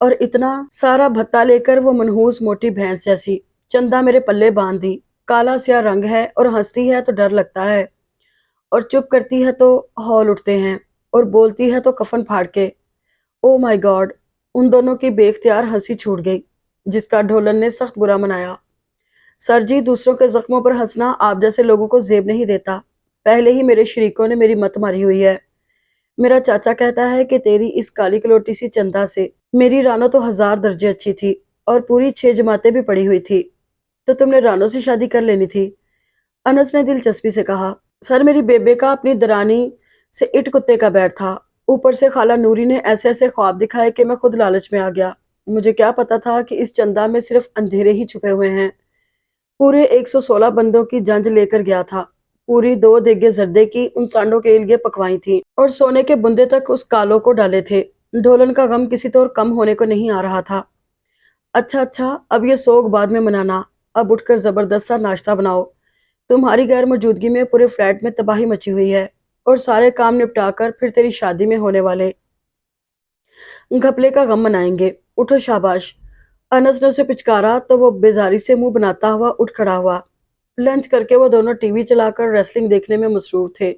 اور اتنا سارا بھتہ لے کر وہ منحوس موٹی بھینس جیسی چندہ میرے پلے باندھ دی۔ کالا سیاہ رنگ ہے اور ہنستی ہے تو ڈر لگتا ہے، اور چپ کرتی ہے تو ہول اٹھتے ہیں، اور بولتی ہے تو کفن پھاڑ کے۔ او مائی گاڈ! ان دونوں کی بے اختیار ہنسی چھوٹ گئی، جس کا ڈھولن نے سخت برا منایا۔ سر جی دوسروں کے زخموں پر ہنسنا آپ جیسے لوگوں کو زیب نہیں دیتا، پہلے ہی میرے شریکوں نے میری مت ماری ہوئی ہے۔ میرا چاچا کہتا ہے کہ تیری اس کالی کلوٹی سی چندہ سے میری رانو تو 1000 درجے اچھی تھی، اور پوری 6 جماعتیں بھی پڑھی ہوئی تھی، تو تم نے رانو سے شادی کر لینی تھی۔ انس نے دلچسپی سے کہا، سر میری بیبے کا اپنی درانی سے اٹ کتے کا بیٹ تھا، اوپر سے خالہ نوری نے ایسے ایسے خواب دکھائے کہ میں خود لالچ میں آ گیا۔ مجھے کیا پتا تھا کہ اس چندہ میں صرف اندھیرے ہی چھپے ہوئے ہیں۔ پورے 116 بندوں کی جنج لے کر گیا تھا، پوری 2 دیگیں زردے کی ان سانڈوں کے لیے پکوائی تھی، اور سونے کے بندے تک اس کالوں کو ڈالے تھے۔ ڈھولن کا غم کسی طور کم ہونے کو نہیں آ رہا تھا۔ اچھا اچھا، اب یہ سوگ بعد میں منانا، اب اٹھ کر زبردست سا ناشتہ بناؤ، تمہاری غیر موجودگی میں پورے فلیٹ میں تباہی مچی ہوئی ہے، اور سارے کام نپٹا کر پھر تیری شادی میں ہونے والے گھپلے کا غم منائیں گے۔ اٹھو شاباش۔ انس نے اسے پچکارا تو وہ بیزاری سے منہ بناتا ہوا اٹھ کھڑا ہوا۔ لنچ کر کے وہ دونوں ٹی وی چلا کر ریسلنگ دیکھنے میں مصروف تھے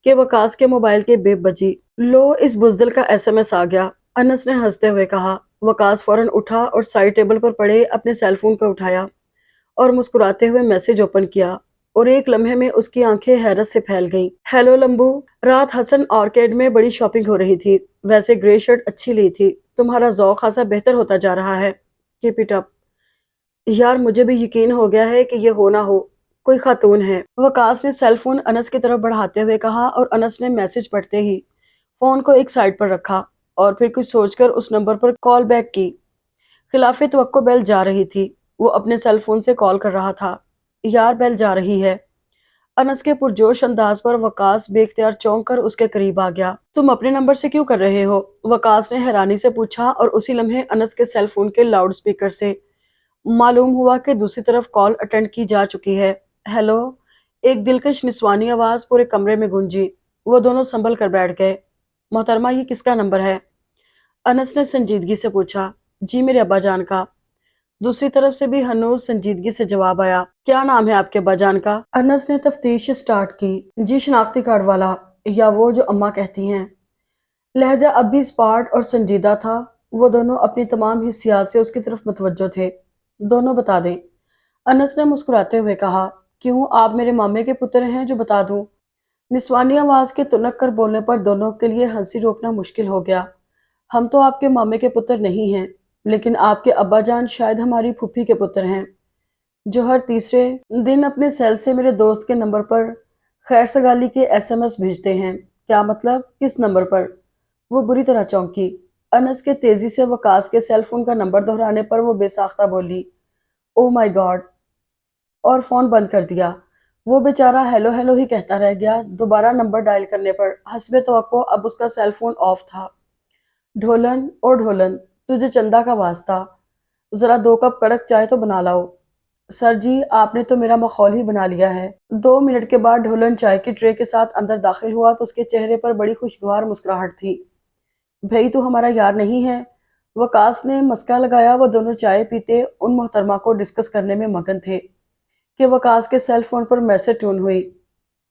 کہ وقاص کے موبائل کے بیپ بجی۔ لو اس بزدل کا ایس ایم ایس آ گیا، انس نے ہنستے ہوئے کہا۔ وقاص فوراً اٹھا اور سائڈ ٹیبل پر پڑے اپنے سیل فون کو اٹھایا اور مسکراتے ہوئے میسج اوپن کیا، اور ایک لمحے میں اس کی آنکھیں حیرت سے پھیل گئیں۔ ہیلو لمبو، رات حسن آرکیڈ میں بڑی شاپنگ ہو رہی تھی، ویسے گرے شرٹ اچھی لی تھی، تمہارا ذوق خاصا بہتر ہوتا جا رہا ہے، کیپ اٹ اپ۔ یار مجھے بھی یقین ہو گیا ہے کہ یہ ہو نہ ہو کوئی خاتون ہے، وقاص نے سیل فون انس کی طرف بڑھاتے ہوئے کہا، اور انس نے میسج پڑھتے ہی فون کو ایک سائڈ پر رکھا اور پھر کچھ سوچ کر اس نمبر پر کال بیک کی۔ خلاف توقع بیل جا رہی تھی، وہ اپنے سیل فون سے کال کر رہا تھا۔ یار بیل جا رہی ہے۔ انس کے پرجوش انداز پر وقاص بے اختیار چونک کر اس کے قریب آ گیا۔ تم اپنے نمبر سے کیوں کر رہے ہو؟ وقاص نے حیرانی سے پوچھا، اور اسی لمحے انس کے سیل فون کے لاؤڈ سپیکر سے معلوم ہوا کہ دوسری طرف کال اٹینڈ کی جا چکی ہے۔ ہیلو، ایک دلکش نسوانی آواز پورے کمرے میں گونجی۔ وہ دونوں سنبھل کر بیٹھ گئے۔ محترمہ یہ کس کا نمبر ہے؟ انس نے سنجیدگی سے پوچھا۔ جی میرے ابا جان کا۔ دوسری طرف سے بھی ہنوز سنجیدگی سے جواب آیا۔ کیا نام ہے آپ کے ابا جان کا؟ انس نے تفتیش سٹارٹ کی۔ جی شناختی کارڈ والا، یا وہ جو اماں کہتی ہیں۔ لہجہ اب بھی اسپاٹ اور سنجیدہ تھا، وہ دونوں اپنی تمام حسیات سے اس کی طرف متوجہ تھے۔ دونوں بتا دیں، انس نے مسکراتے ہوئے کہا۔ کیوں، آپ میرے مامے کے پتر ہیں جو بتا دوں؟ نسوانی آواز کے تنک کر بولنے پر دونوں کے لیے ہنسی روکنا مشکل ہو گیا۔ ہم تو آپ کے مامے کے پتر نہیں ہیں، لیکن آپ کے ابا جان شاید ہماری پھوپھی کے پتر ہیں، جو ہر تیسرے دن اپنے سیل سے میرے دوست کے نمبر پر خیر سگالی کے ایس ایم ایس بھیجتے ہیں۔ کیا مطلب، کس نمبر پر؟ وہ بری طرح چونکی۔ انس کے تیزی سے وقاص کے سیل فون کا نمبر دہرانے پر وہ بے ساختہ بولی، او مائی گاڈ، اور فون بند کر دیا۔ وہ بیچارہ ہیلو ہیلو ہی کہتا رہ گیا۔ دوبارہ نمبر ڈائل کرنے پر حسب توقع اب اس کا سیل فون آف تھا۔ ڈھولن، او ڈھولن، تجھے چندہ کا واسطہ، ذرا 2 کپ کڑک چائے تو بنا لاؤ۔ سر جی آپ نے تو میرا مخول ہی بنا لیا ہے۔ 2 منٹ کے بعد ڈھولن چائے کی ٹرے کے ساتھ اندر داخل ہوا تو اس کے چہرے پر بڑی خوشگوار مسکراہٹ تھی۔ بھئی تو ہمارا یار نہیں ہے؟ وقاص نے مسکا لگایا۔ وہ دونوں چائے پیتے ان محترمہ کو ڈسکس کرنے میں مگن تھے کہ وقاص کے سیل فون پر میسج ٹون ہوئی۔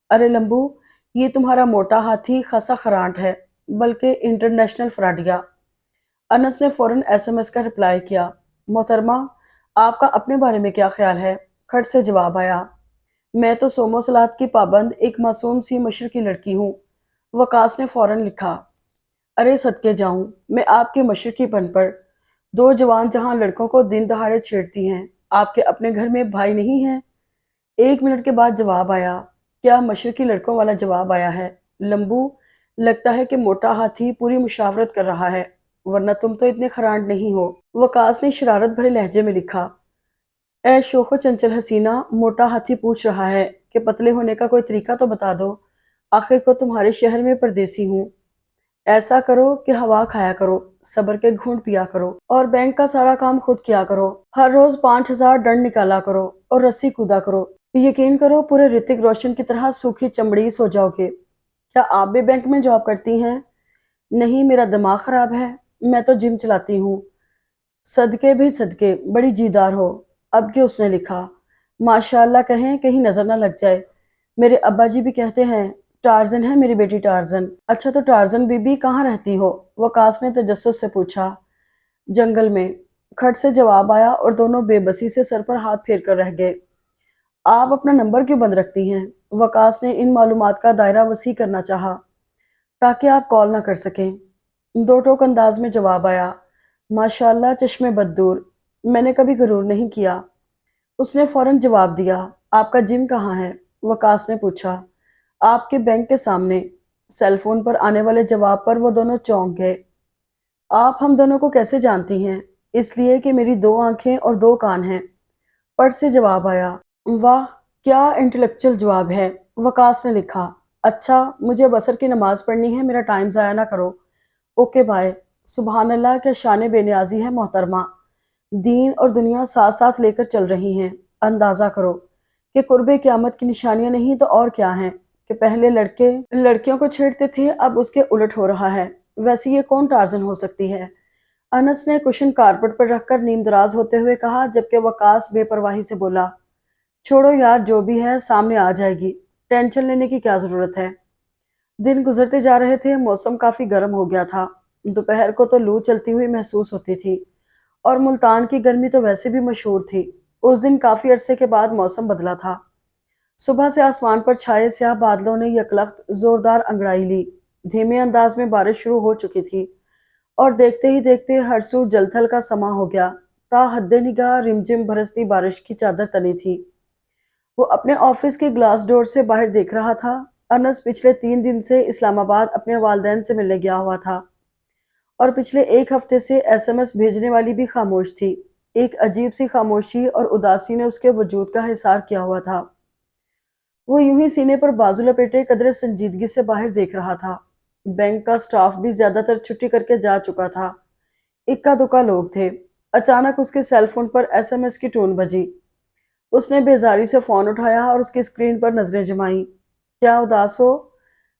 ارے لمبو، یہ تمہارا موٹا ہاتھی خاصا خرانٹ ہے، بلکہ انٹرنیشنل فراڈیا۔ انس نے فوراً ایس ایم ایس کا رپلائی کیا۔ محترمہ آپ کا اپنے بارے میں کیا خیال ہے؟ کھٹ سے جواب آیا۔ میں تو صوم و صلات کی پابند ایک معصوم سی مشرقی لڑکی ہوں۔ وقاص نے فوراً لکھا۔ ارے صدقے جاؤں میں آپ کے مشرقی پن پر، 2 جوان جہاں لڑکوں کو دن دہاڑے چھیڑتی ہیں، آپ کے اپنے گھر میں بھائی نہیں ہیں؟ 1 منٹ کے بعد جواب آیا۔ کیا مشرقی لڑکوں والا جواب آیا ہے؟ لمبو، لگتا ہے کہ موٹا ہاتھی پوری مشاورت کر رہا ہے، ورنہ تم تو اتنے خرانٹ نہیں ہو۔ وقاص نے شرارت بھرے لہجے میں لکھا۔ ए शोखो चंचल हसीना, मोटा हाथी पूछ रहा है कि पतले होने का कोई तरीका तो बता दो। आखिर को तुम्हारे शहर में परदेसी हूँ। ऐसा करो कि हवा खाया करो, सब्र के घूंट पिया करो और बैंक का सारा काम खुद किया करो। हर रोज 5,000 डंड निकाला करो और रस्सी कूदा करो। यकीन करो पूरे ऋतिक रोशन की तरह सूखी चमड़ीस हो जाओगे। क्या आप भी बैंक में जॉब करती हैं? नहीं, मेरा दिमाग खराब है। मैं तो जिम चलाती हूँ। सदके भी सदके, बड़ी जीदार हो। अब कि उसने लिखा, माशाअल्लाह कहें कहीं नजर न लग जाए। मेरे अब्बा जी भी कहते हैं टार्जन है मेरी बेटी टार्जन। अच्छा तो टार्जन बीबी कहाँ रहती हो? वकास ने तजस्सुस से पूछा। जंगल में, खट से जवाब आया और दोनों बेबसी से सर पर हाथ फेर कर रह गए। आप अपना नंबर क्यों बंद रखती हैं? वकास ने इन मालूमात का दायरा वसी करना चाहा ताकि आप कॉल ना कर सकें। दो टोक अंदाज में जवाब आया, माशाअल्लाह चश्मे बददूर, मैंने कभी गरूर नहीं किया। उसने फौरन जवाब दिया, आपका जिम कहाँ है? वकास ने पूछा। आपके बैंक के सामने। सेल फोन पर आने वाले जवाब पर वो दोनों चौंक गए। आप हम दोनों को कैसे जानती हैं? इसलिए कि मेरी दो आंखें और दो कान हैं। पर से जवाब आया। वाह, क्या इंटेलेक्चुअल जवाब है। वकास ने लिखा, अच्छा मुझे अब असर की नमाज पढ़नी है, मेरा टाइम ज़ाया ना करो। Okay bye. सुबहान अल्लाह, क्या शान बेनियाजी है मोहतरमा। दीन और दुनिया साथ साथ लेकर चल रही हैं। अंदाज़ा करो कि कुर्बे क़यामत की निशानियां नहीं तो और क्या हैं कि पहले लड़के लड़कियों को छेड़ते थे, अब उसके उलट हो रहा है। वैसे ये कौन टार्जन हो सकती है? अनस ने कुशन कारपेट पर रखकर नींदराज होते हुए कहा, जबकि वकास बेपरवाही से बोला, छोड़ो यार, जो भी है सामने आ जाएगी। टेंशन लेने की क्या ज़रूरत है? दिन गुजरते जा रहे थे, मौसम काफ़ी गर्म हो गया था। दोपहर को तो लू चलती हुई महसूस होती थी और मुल्तान की गर्मी तो वैसे भी मशहूर थी। उस दिन काफ़ी अरसे के बाद मौसम बदला था। सुबह से आसमान पर छाए स्याह बादलों ने यकलख्त जोरदार अंगड़ाई ली। धीमे अंदाज में बारिश शुरू हो चुकी थी और देखते ही देखते हर सू जलथल का समा हो गया। ता हद्दे निगाह रिमझिम बरसती बारिश की चादर तनी थी। वो अपने ऑफिस के ग्लास डोर से बाहर देख रहा था। अनस पिछले 3 दिन से इस्लामाबाद अपने वालदैन से मिलने गया हुआ था और पिछले एक हफ्ते से एसएमएस भेजने वाली भी खामोश थी। एक अजीब सी खामोशी और उदासी ने उसके वजूद का हिसार किया हुआ था। वो यूं ही सीने पर बाजू लपेटे कदरे संजीदगी से बाहर देख रहा था। बैंक का स्टाफ भी ज्यादातर छुट्टी करके जा चुका था। इक्का दुक्का लोग थे। अचानक उसके सेल फोन पर एसएमएस की टोन बजी। उसने बेजारी से फोन उठाया और उसकी स्क्रीन पर नजरें जमाई। क्या उदास हो?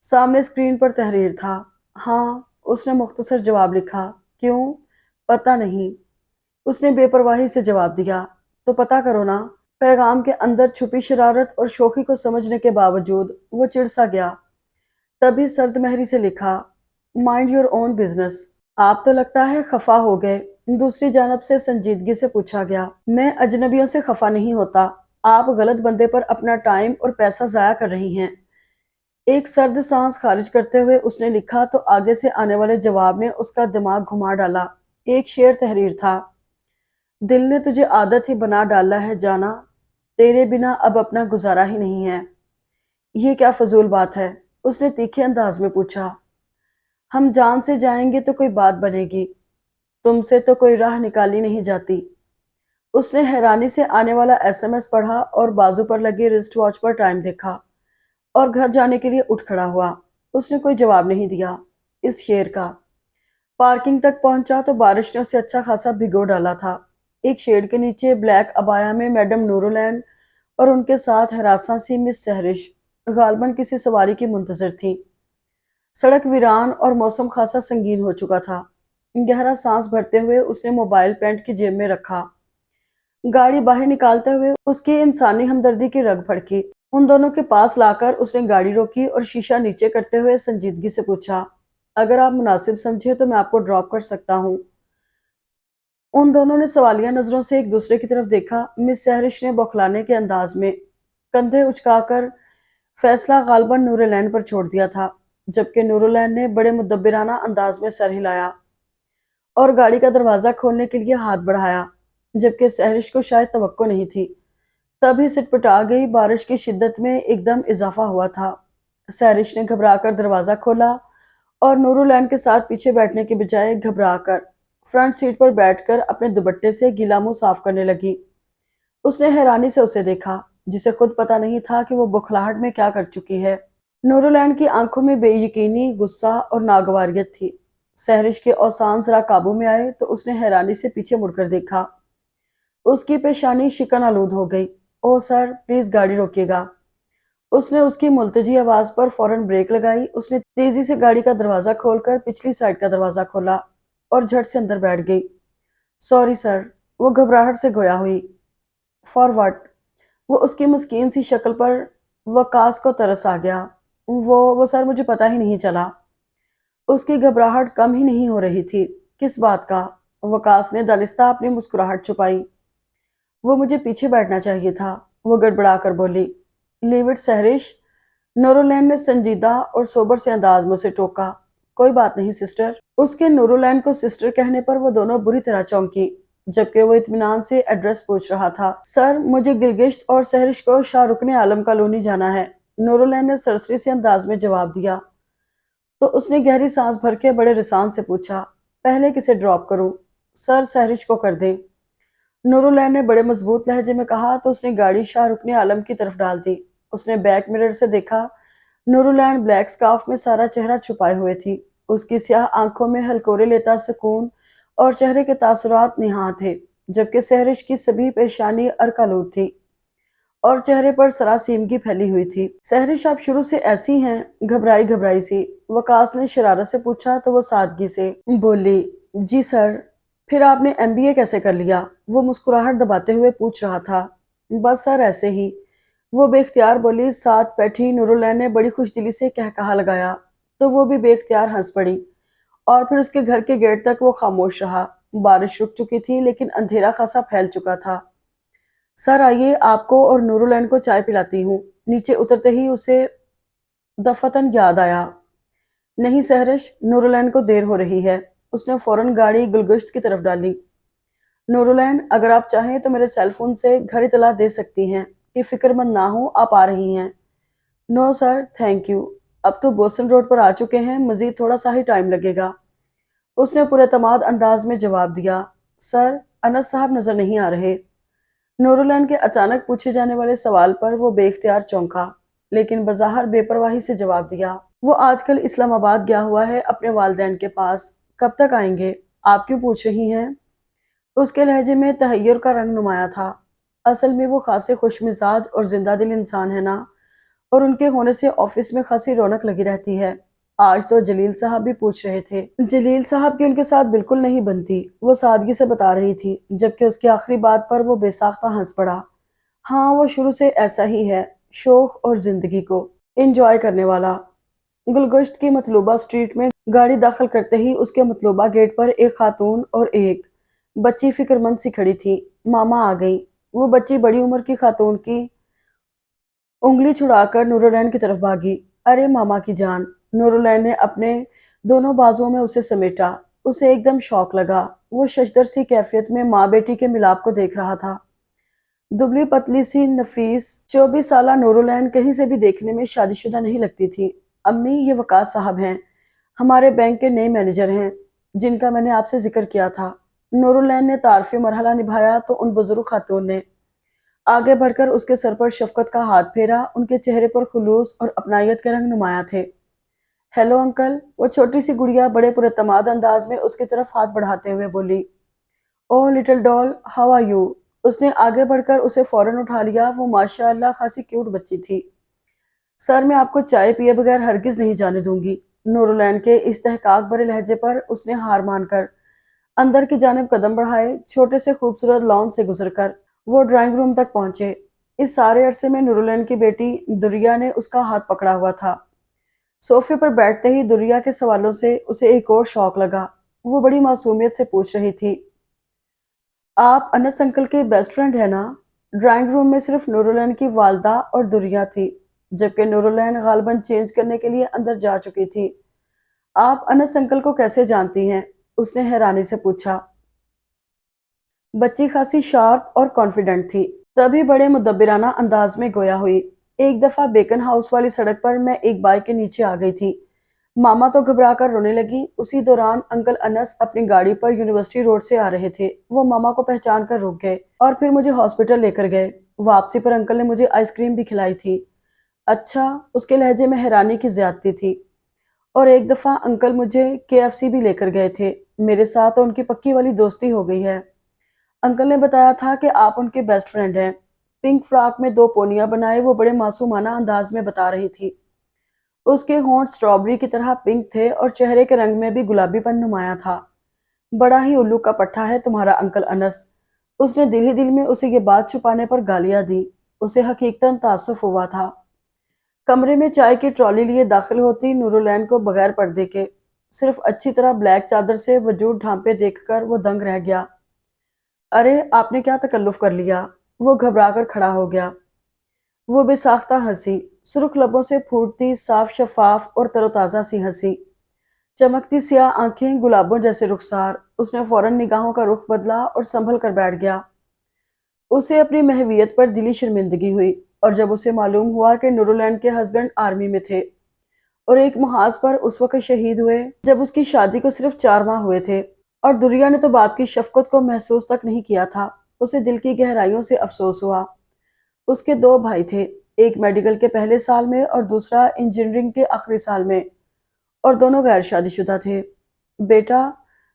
सामने स्क्रीन पर तहरीर था। हाँ, उसने मुख्तसर जवाब लिखा। क्यों? पता नहीं, उसने बेपरवाही से जवाब दिया। तो पता करो ना। पैगाम के अंदर छुपी शरारत और शोखी को समझने के बावजूद वो चिढ़ सा गया। तभी सर्द महरी से लिखा, माइंड योर ओन बिजनेस। आप तो लगता है खफा हो गए। दूसरी जानब से संजीदगी से पूछा गया। मैं अजनबियों से खफा नहीं होता। आप गलत बंदे पर अपना टाइम और पैसा जाया कर रही हैं। एक सर्द सांस खारिज करते हुए उसने लिखा तो आगे से आने वाले जवाब ने उसका दिमाग घुमा डाला। एक शेर तहरीर था। दिल ने तुझे आदत ही बना डाला है जाना, तेरे बिना अब अपना गुजारा ही नहीं है। ये क्या फजूल बात है? उसने तीखे अंदाज में पूछा। हम जान से जाएंगे तो कोई बात बनेगी, तुमसे तो कोई राह निकाली नहीं जाती। उसने हैरानी से आने वाला एसएमएस पढ़ा और बाजू पर लगे रिस्ट वॉच पर टाइम देखा और घर जाने के लिए उठ खड़ा हुआ। उसने कोई जवाब नहीं दिया इस शेर का। पार्किंग तक पहुंचा तो बारिश ने उसे अच्छा खासा भिगो डाला था। एक शेड के नीचे ब्लैक अबाया में मैडम नूरुलैन और उनके साथ हरासा सी मिस सहरिश गालबन किसी सवारी की मुंतजर थी। सड़क वीरान और मौसम खासा संगीन हो चुका था। गहरा सांस भरते हुए उसने मोबाइल पैंट की जेब में रखा। गाड़ी बाहर निकालते हुए उसकी इंसानी हमदर्दी की रग फड़की। उन दोनों के पास लाकर उसने गाड़ी रोकी और शीशा नीचे करते हुए संजीदगी से पूछा, अगर आप मुनासिब समझे तो मैं आपको ड्रॉप कर सकता हूँ। उन दोनों ने सवालिया नजरों से एक दूसरे की तरफ देखा। मिस सहरिश ने बौखलाने के अंदाज में कंधे उचकाकर फैसला गालबन नूरुलैन पर छोड़ दिया था, जबकि नूरुलैन ने बड़े मुदब्बिराना अंदाज में सर हिलाया और गाड़ी का दरवाजा खोलने के लिए हाथ बढ़ाया, जबकि सहरिश को शायद तवक्को नहीं थी। तभी सिटपटा गई। बारिश की शिद्दत में एकदम इजाफा हुआ था। सहरिश ने घबराकर दरवाजा खोला और नूरुलैन के साथ पीछे बैठने के बजाय घबराकर फ्रंट सीट पर बैठकर अपने दुपट्टे से गीला मुंह साफ करने लगी। उसने हैरानी से उसे देखा, जिसे खुद पता नहीं था कि वो बुखलाहट में क्या कर चुकी है। नूरुलैन की आंखों में बेयकीनी, गुस्सा और नागवारियत थी। सहरिश के औसान जरा काबू में आए तो उसने हैरानी से पीछे मुड़कर देखा। उसकी पेशानी शिकन आलूद हो गई। ओह सर, प्लीज गाड़ी रोकिएगा। उसने उसकी मुल्तजी आवाज पर फौरन ब्रेक लगाई। उसने तेजी से गाड़ी का दरवाजा खोलकर पिछली साइड का दरवाजा खोला और झट से अंदर बैठ गई। सॉरी सर, वो घबराहट से गोया हुई। For what? वो उसकी मस्कीन सी शक्ल पर वकास को तरस आ गया। वो सर, मुझे पता ही नहीं चला। उसकी घबराहट कम ही नहीं हो रही थी। किस बात का? वकास ने दानिस्ता अपनी मुस्कुराहट छुपाई। वो मुझे पीछे बैठना चाहिए था, वो गड़बड़ा कर बोली। लीव इट सहरिश, नूरुलैन ने संजीदा और सोबर से अंदाज में उसे टोका। कोई बात नहीं सिस्टर। उसके नूरुलैन को सिस्टर कहने पर वो दोनों बुरी तरह चौंकी, जबकि वो इत्मीनान से एड्रेस पूछ रहा था। सर, मुझे गिलगिश्त और सहरिश को शाहरुख आलम कॉलोनी जाना है, नूरुलैन ने सरसरी से अंदाज में जवाब दिया। तो उसने गहरी सांस भर के बड़े रिसान से पूछा, पहले किसे ड्रॉप करूं? सर, सहरिश को कर दें, नूरुलैन ने बड़े मजबूत लहजे में कहा तो उसने गाड़ी शाहरुख आलम की तरफ डाल दी। उसने बैक मिरर से देखा। नूरुलैन ब्लैक स्कार्फ में सारा चेहरा छुपाए हुए थी। उसकी स्याह आंखों में हलकोरे लेता सुकून और चेहरे के तासुरात निहा थे, जबकि सहरिश की सभी पेशानी अर्कालूद थी और चेहरे पर सरासीमगी फैली हुई थी। सहरिश, आप शुरू से ऐसी हैं, घबराई घबराई सी? वकास ने शरारत से पूछा तो वो सादगी से बोली, जी सर। फिर आपने एमबीए कैसे कर लिया? वो मुस्कुराहट दबाते हुए पूछ रहा था। बस सर, ऐसे ही, वो बेख्तियार बोली। साथ बैठी नूरुलैन ने बड़ी खुशदिली से कहकहा लगाया तो वो भी बेख्तियार हंस पड़ी और फिर उसके घर के गेट तक वो खामोश रहा। बारिश रुक चुकी थी लेकिन अंधेरा खासा फैल चुका था। सर आइए, आपको और नूरुलैन को चाय पिलाती हूँ। नीचे उतरते ही उसे दफतन याद आया। नहीं सहरिश, नूरुलैन को देर हो रही है। उसने फौरन गाड़ी गुलगश्त की तरफ डाली। नूरुलैन, अगर आप चाहें तो मेरे सेल फोन से घर इतला दे सकती हैं कि फिक्रमंद ना हो, आप आ रही हैं। No sir, thank you. अब तो बोस्टन रोड पर आ चुके हैं, मजीद थोड़ा सा ही टाइम लगेगा। उसने पुरएतमाद अंदाज में जवाब दिया। सर, अनस साहब नजर नहीं आ रहे। नूरुलैन के अचानक पूछे जाने वाले सवाल पर वो बेख्तियार चौंका, लेकिन बज़ाहिर बेपरवाही से जवाब दिया। वो आजकल इस्लामाबाद गया हुआ है अपने वालिदैन के पास। कब तक आएंगे? आप क्यों पूछ रही हैं? उसके लहजे में तहय्युर का रंग नुमाया था। असल में वो खासे खुशमिजाज और जिंदा दिल इंसान है ना, और उनके होने से ऑफिस में खासी रौनक लगी रहती है। आज तो जलील साहब भी पूछ रहे थे। जलील साहब की उनके साथ बिल्कुल नहीं बनती, वो सादगी से बता रही थी, जबकि उसकी आखिरी बात पर वो बेसाख्ता हंस पड़ा। हाँ, वो शुरू से ऐसा ही है, शौक और जिंदगी को एंजॉय करने वाला। गुलगश्त की मतलूबा स्ट्रीट में गाड़ी दाखिल करते ही उसके मतलूबा गेट पर एक खातून और एक बच्ची फिक्रमंद सी खड़ी थी। मामा आ गई। वो बच्ची बड़ी उम्र की खातून की उंगली छुड़ाकर नूरुलैन की तरफ भागी। अरे मामा की जान! नूरुलैन ने अपने दोनों बाजुओं में उसे समेटा। उसे एकदम शौक लगा। वो शशदर सी कैफियत में माँ बेटी के मिलाप को देख रहा था। दुबली पतली सी नफीस 24 साला नूरुलैन कहीं से भी देखने में शादीशुदा नहीं लगती थी। अम्मी, ये वकास साहब हैं, हमारे बैंक के नए मैनेजर हैं, जिनका मैंने आपसे जिक्र किया था। नूरुलैन ने तारफी मरहला निभाया तो उन बुजुर्ग खातून ने आगे बढ़कर उसके सर पर शफकत का हाथ फेरा। उनके चेहरे पर खुलूस और अपनायत के रंग नुमाया थे। हेलो अंकल, वो छोटी सी गुड़िया बड़े पुरतमाद अंदाज में उसकी तरफ हाथ बढ़ाते हुए बोली। Oh little doll, how are you? उसने आगे बढ़कर उसे फौरन उठा लिया। वो माशाअल्लाह खासी क्यूट बच्ची थी। सर, मैं आपको चाय पिए बगैर हरगिज नहीं जाने दूंगी। नूरुलैन के इस्तेहकाक भरे लहजे पर उसने हार मानकर अंदर की जानिब कदम बढ़ाए। छोटे से खूबसूरत लॉन से गुजरकर वो ड्राइंग रूम तक पहुंचे। इस सारे अरसे में नूरुलैन की बेटी दुरिया ने उसका हाथ पकड़ा हुआ था। सोफे पर बैठते ही दुरिया के सवालों से उसे एक और शौक लगा। वो बड़ी मासूमियत से पूछ रही थी, आप अनस अंकल के बेस्ट फ्रेंड है ना? ड्राइंग रूम में सिर्फ नूरुलैन की वालदा और दुरिया थी, जबकि नूरुलैन गालबन चेंज करने के लिए अंदर जा चुकी थी। आप अनस अंकल को कैसे जानती हैं? उसने हैरानी से पूछा। बच्ची खासी शार्प और कॉन्फिडेंट थी, तभी बड़े मुदब्बिराना अंदाज में गोया हुई। एक दफा बेकन हाउस वाली सड़क पर मैं एक बाइक के नीचे आ गई थी। मामा तो घबरा कर रोने लगी। उसी दौरान अंकल अनस अपनी गाड़ी पर यूनिवर्सिटी रोड से आ रहे थे। वो मामा को पहचान कर रुक गए और फिर मुझे हॉस्पिटल लेकर गए। वापसी पर अंकल ने मुझे आइसक्रीम भी खिलाई थी। अच्छा, उसके लहजे में हैरानी की ज्यादती थी। और एक दफा अंकल मुझे केएफसी भी लेकर गए थे। मेरे साथ तो उनकी पक्की वाली दोस्ती हो गई है। अंकल ने बताया था कि आप उनके बेस्ट फ्रेंड हैं। पिंक फ्रॉक में दो पोनियां बनाए वो बड़े मासूमाना अंदाज में बता रही थी। उसके होंठ स्ट्रॉबेरी की तरह पिंक थे और चेहरे के रंग में भी गुलाबीपन नुमाया था। बड़ा ही उल्लू का पट्टा है तुम्हारा अंकल अनस। उसने दिल ही दिल में उसे ये बात छुपाने पर गालियां दी। उसे हकीकतन तासुफ हुआ था। कमरे में चाय की ट्रॉली लिए दाखिल होती नूरुलैन को बगैर पर्दे के सिर्फ अच्छी तरह ब्लैक चादर से वजूद ढांपे देखकर वो दंग रह गया। अरे आपने क्या तकल्लुफ कर लिया। वो घबरा कर खड़ा हो गया। वो बेसाख्ता हंसी, सुर्ख लबों से फूटती साफ शफाफ और तरोताजा सी हंसी, चमकती सियाह आंखें, गुलाबों जैसे रुखसार। उसने फौरन निगाहों का रुख बदला और संभल कर बैठ गया। उसे अपनी महवियत पर दिली शर्मिंदगी हुई। और जब उसे मालूम हुआ कि नूरुलैंड के हस्बैंड आर्मी में थे और एक मुहाज पर उस वक्त शहीद हुए जब उसकी शादी को सिर्फ 4 माह हुए थे, और दुरिया ने तो बाप की शफकत को महसूस तक नहीं किया था, उसे दिल की गहराइयों से अफसोस हुआ। उसके 2 भाई थे, एक मेडिकल के पहले साल में और दूसरा इंजीनियरिंग के आखिरी साल में, और दोनों गैर शादीशुदा थे। बेटा,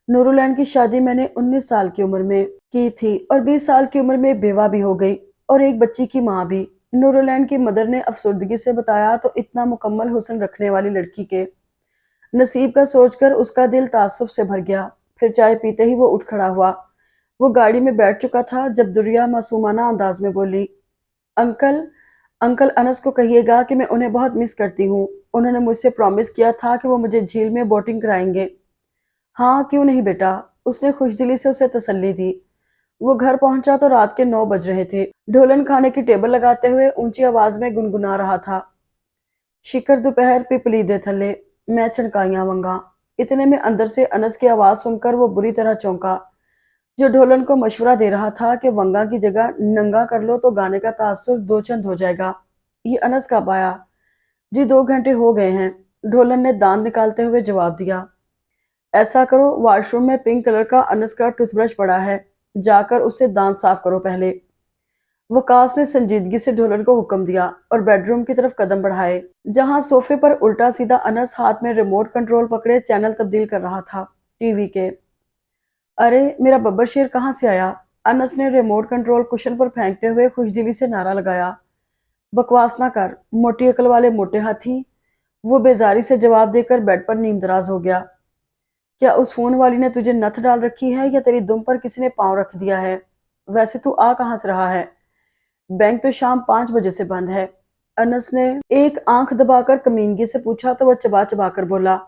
नूरुलैन की शादी मैंने 19 साल की उम्र में की थी और 20 साल की उम्र में बेवा भी हो गई और एक बच्ची की माँ भी। नूरुलैन की मदर ने अफसुर्दगी से बताया। तो इतना मुकम्मल हुस्न रखने वाली लड़की के नसीब का सोचकर उसका दिल तासुफ से भर गया। फिर चाय पीते ही वो उठ खड़ा हुआ। वो गाड़ी में बैठ चुका था जब दुरिया मासूमाना अंदाज में बोली, अंकल, अंकल अनस को कहिएगा कि मैं उन्हें बहुत मिस करती हूँ। उन्होंने मुझसे प्रॉमिस किया था कि वो मुझे झील में बोटिंग कराएंगे। हाँ, क्यों नहीं बेटा, उसने खुशदिली से उसे तसल्ली दी। वो घर पहुंचा तो रात के 9 बज रहे थे। ढोलन खाने की टेबल लगाते हुए ऊंची आवाज में गुनगुना रहा था, शिकर दोपहर पिपली दे थले, मैं छनकाइयां वंगा। इतने में अंदर से अनस की आवाज सुनकर वो बुरी तरह चौंका, जो ढोलन को मशवरा दे रहा था कि वंगा की जगह नंगा कर लो तो गाने का तासुर दो चंद हो जाएगा। ये अनस कब आया? जी 2 घंटे हो गए हैं, ढोलन ने दांत निकालते हुए जवाब दिया। ऐसा करो, वॉशरूम में पिंक कलर का अनस का टूथब्रश पड़ा है, जाकर उससे दांत साफ करो पहले। वकास ने संजीदगी से ढोलन को हुक्म दिया और बेडरूम की तरफ कदम बढ़ाए, जहां सोफे पर उल्टा सीधा अनस हाथ में रिमोट कंट्रोल पकड़े चैनल तब्दील कर रहा था टीवी के। अरे मेरा बब्बर शेर कहाँ से आया? अनस ने रिमोट कंट्रोल कुशन पर फेंकते हुए खुशदिली से नारा लगाया। बकवास ना कर, मोटी अकल वाले मोटे हाथी। वो बेजारी से जवाब देकर बेड पर नींदराज हो गया। क्या उस फोन वाली ने तुझे नथ डाल रखी है या तेरी दुम पर किसी ने पांव रख दिया है? वैसे तू आ कहाँ से रहा है? बैंक तो शाम 5 बजे से बंद है। अनस ने एक आंख दबाकर कमीनगी से पूछा तो वह चबा चबा कर बोला,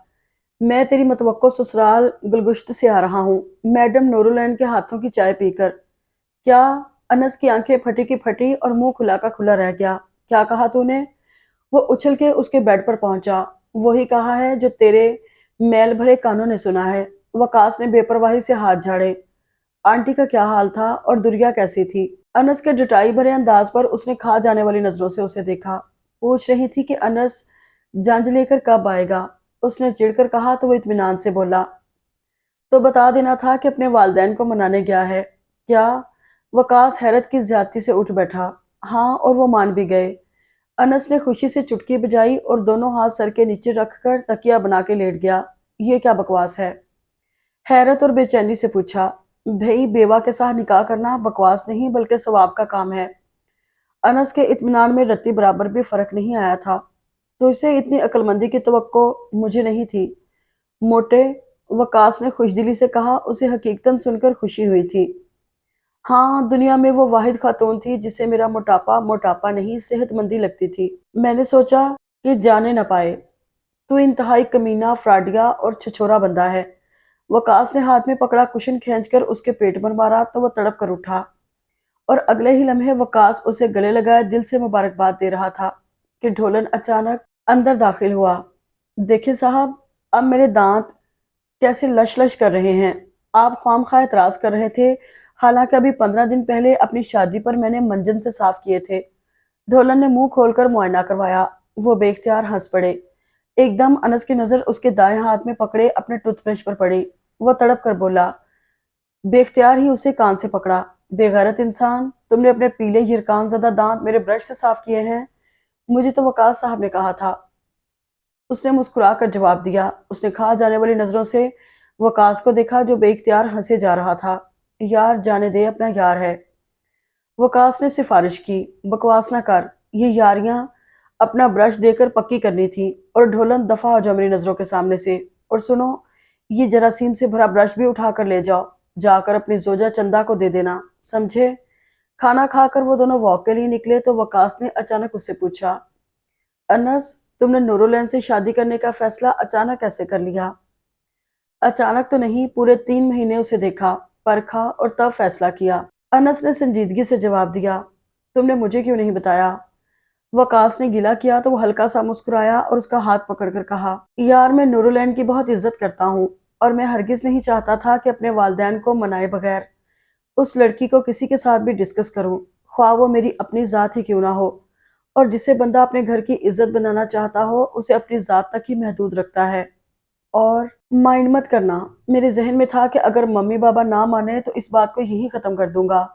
मैं तेरी मतवक्को ससुराल गुलगुश्त से आ रहा हूँ, मैडम नूरुलैन के हाथों की चाय पीकर। क्या? अनस की आंखें फटी की फटी और मुंह खुला का खुला रह गया। क्या कहा तूने? वो उछल के उसके बेड पर पहुंचा। वही कहा है जो तेरे मैल भरे कानों ने सुना है। वकास ने बेपरवाही से हाथ झाड़े। आंटी का क्या हाल था और दुरिया कैसी थी? अनस के जुटाई भरे अंदाज पर उसने खा जाने वाली नजरों से उसे देखा। पूछ रही थी कि अनस जंज लेकर कब आएगा। उसने चिढ़कर कहा तो वो इत्मीनान से बोला, तो बता देना था कि अपने वालदैन को मनाने गया है। क्या? वकास हैरत की ज्यादती से उठ बैठा। हाँ, और वो मान भी गए। अनस ने खुशी से चुटकी बजाई और दोनों हाथ सर के नीचे रखकर तकिया बना के लेट गया। ये क्या बकवास है? हैरत और बेचैनी से पूछा। भाई, बेवा के साथ निकाह करना बकवास नहीं बल्कि सवाब का काम है। अनस के इत्मीनान में रत्ती बराबर भी फर्क नहीं आया था। तुझसे इतनी अक्लमंदी की तवक्को मुझे नहीं थी, मोटे, वकास ने खुशदिली से कहा। उसे हकीकतन सुनकर खुशी हुई थी। हाँ, दुनिया में वो वाहिद खातून थी जिसे मेरा मोटापा मोटापा नहीं सेहतमंदी लगती थी। मैंने सोचा कि जाने न पाए। तू इंतहाई कमीना, फ्राडिया और छिछोरा बंदा है। वकास ने हाथ में पकड़ा कुशन खींचकर उसके पेट पर मारा तो वह तड़प कर उठा, और अगले ही लम्हे वकास उसे गले लगाए दिल से मुबारकबाद दे रहा था कि ढोलन अचानक अंदर दाखिल हुआ। देखे साहब, अब मेरे दांत कैसे लश लश कर रहे हैं। आप ख्वामखा एतराज कर रहे थे, हालांकि अभी 15 दिन पहले अपनी शादी पर मैंने मंजन से साफ किए थे। ढोलन ने मुंह खोलकर मुआयना करवाया। वो बेख्तियार हंस पड़े। एकदम अनस की नजर उसके दाएं हाथ में पकड़े अपने टूथब्रश पर पड़ी। वो तड़प कर बोला, बेख्तियार ही उसे कान से पकड़ा। बेगैरत इंसान, तुमने अपने पीले यिरकान ज़दा दांत मेरे ब्रश से साफ किए हैं? मुझे तो वकास साहब ने कहा था। उसने मुस्कुराकर जवाब दिया। उसने खा जाने वाली नजरों से वकास को देखा जो बेख्तियार हंसे जा रहा था। यार जाने दे, अपना यार है। वकास ने सिफारिश की, बकवास ना कर। ये यारियां अपना ब्रश देकर पक्की करनी थी। और ढोलन, दफा हो जाओ मेरी नजरों के सामने से। और सुनो, ये जरासीम से भरा ब्रश भी उठा कर ले जाओ। जाकर अपनी जोजा चंदा को दे देना, समझे? खाना खाकर वो दोनों वॉक के लिए निकले तो वकास ने अचानक उससे पूछा, अनस, तुमने नूरुलैन से शादी करने का फैसला अचानक कैसे कर लिया? अचानक तो नहीं, पूरे 3 महीने उसे देखा, परखा और तब फैसला किया। अनस ने संजीदगी से जवाब दिया। तुमने मुझे क्यों नहीं बताया? वकास ने गिला किया तो वो हल्का सा मुस्कुराया और उसका हाथ पकड़कर कहा, यार मैं नूरुलैन की बहुत इज्जत करता हूँ और मैं हरगिज नहीं चाहता था कि अपने वालिदैन को मनाए बगैर उस लड़की को किसी के साथ भी डिस्कस करूं, ख्वाह वो मेरी अपनी ज़ात ही क्यों ना हो। और जिसे बंदा अपने घर की इज्जत बनाना चाहता हो उसे अपनी ज़ात तक ही महदूद रखता है। और माइंड मत करना, मेरे जहन में था कि अगर मम्मी बाबा ना माने तो इस बात को यही ख़त्म कर दूंगा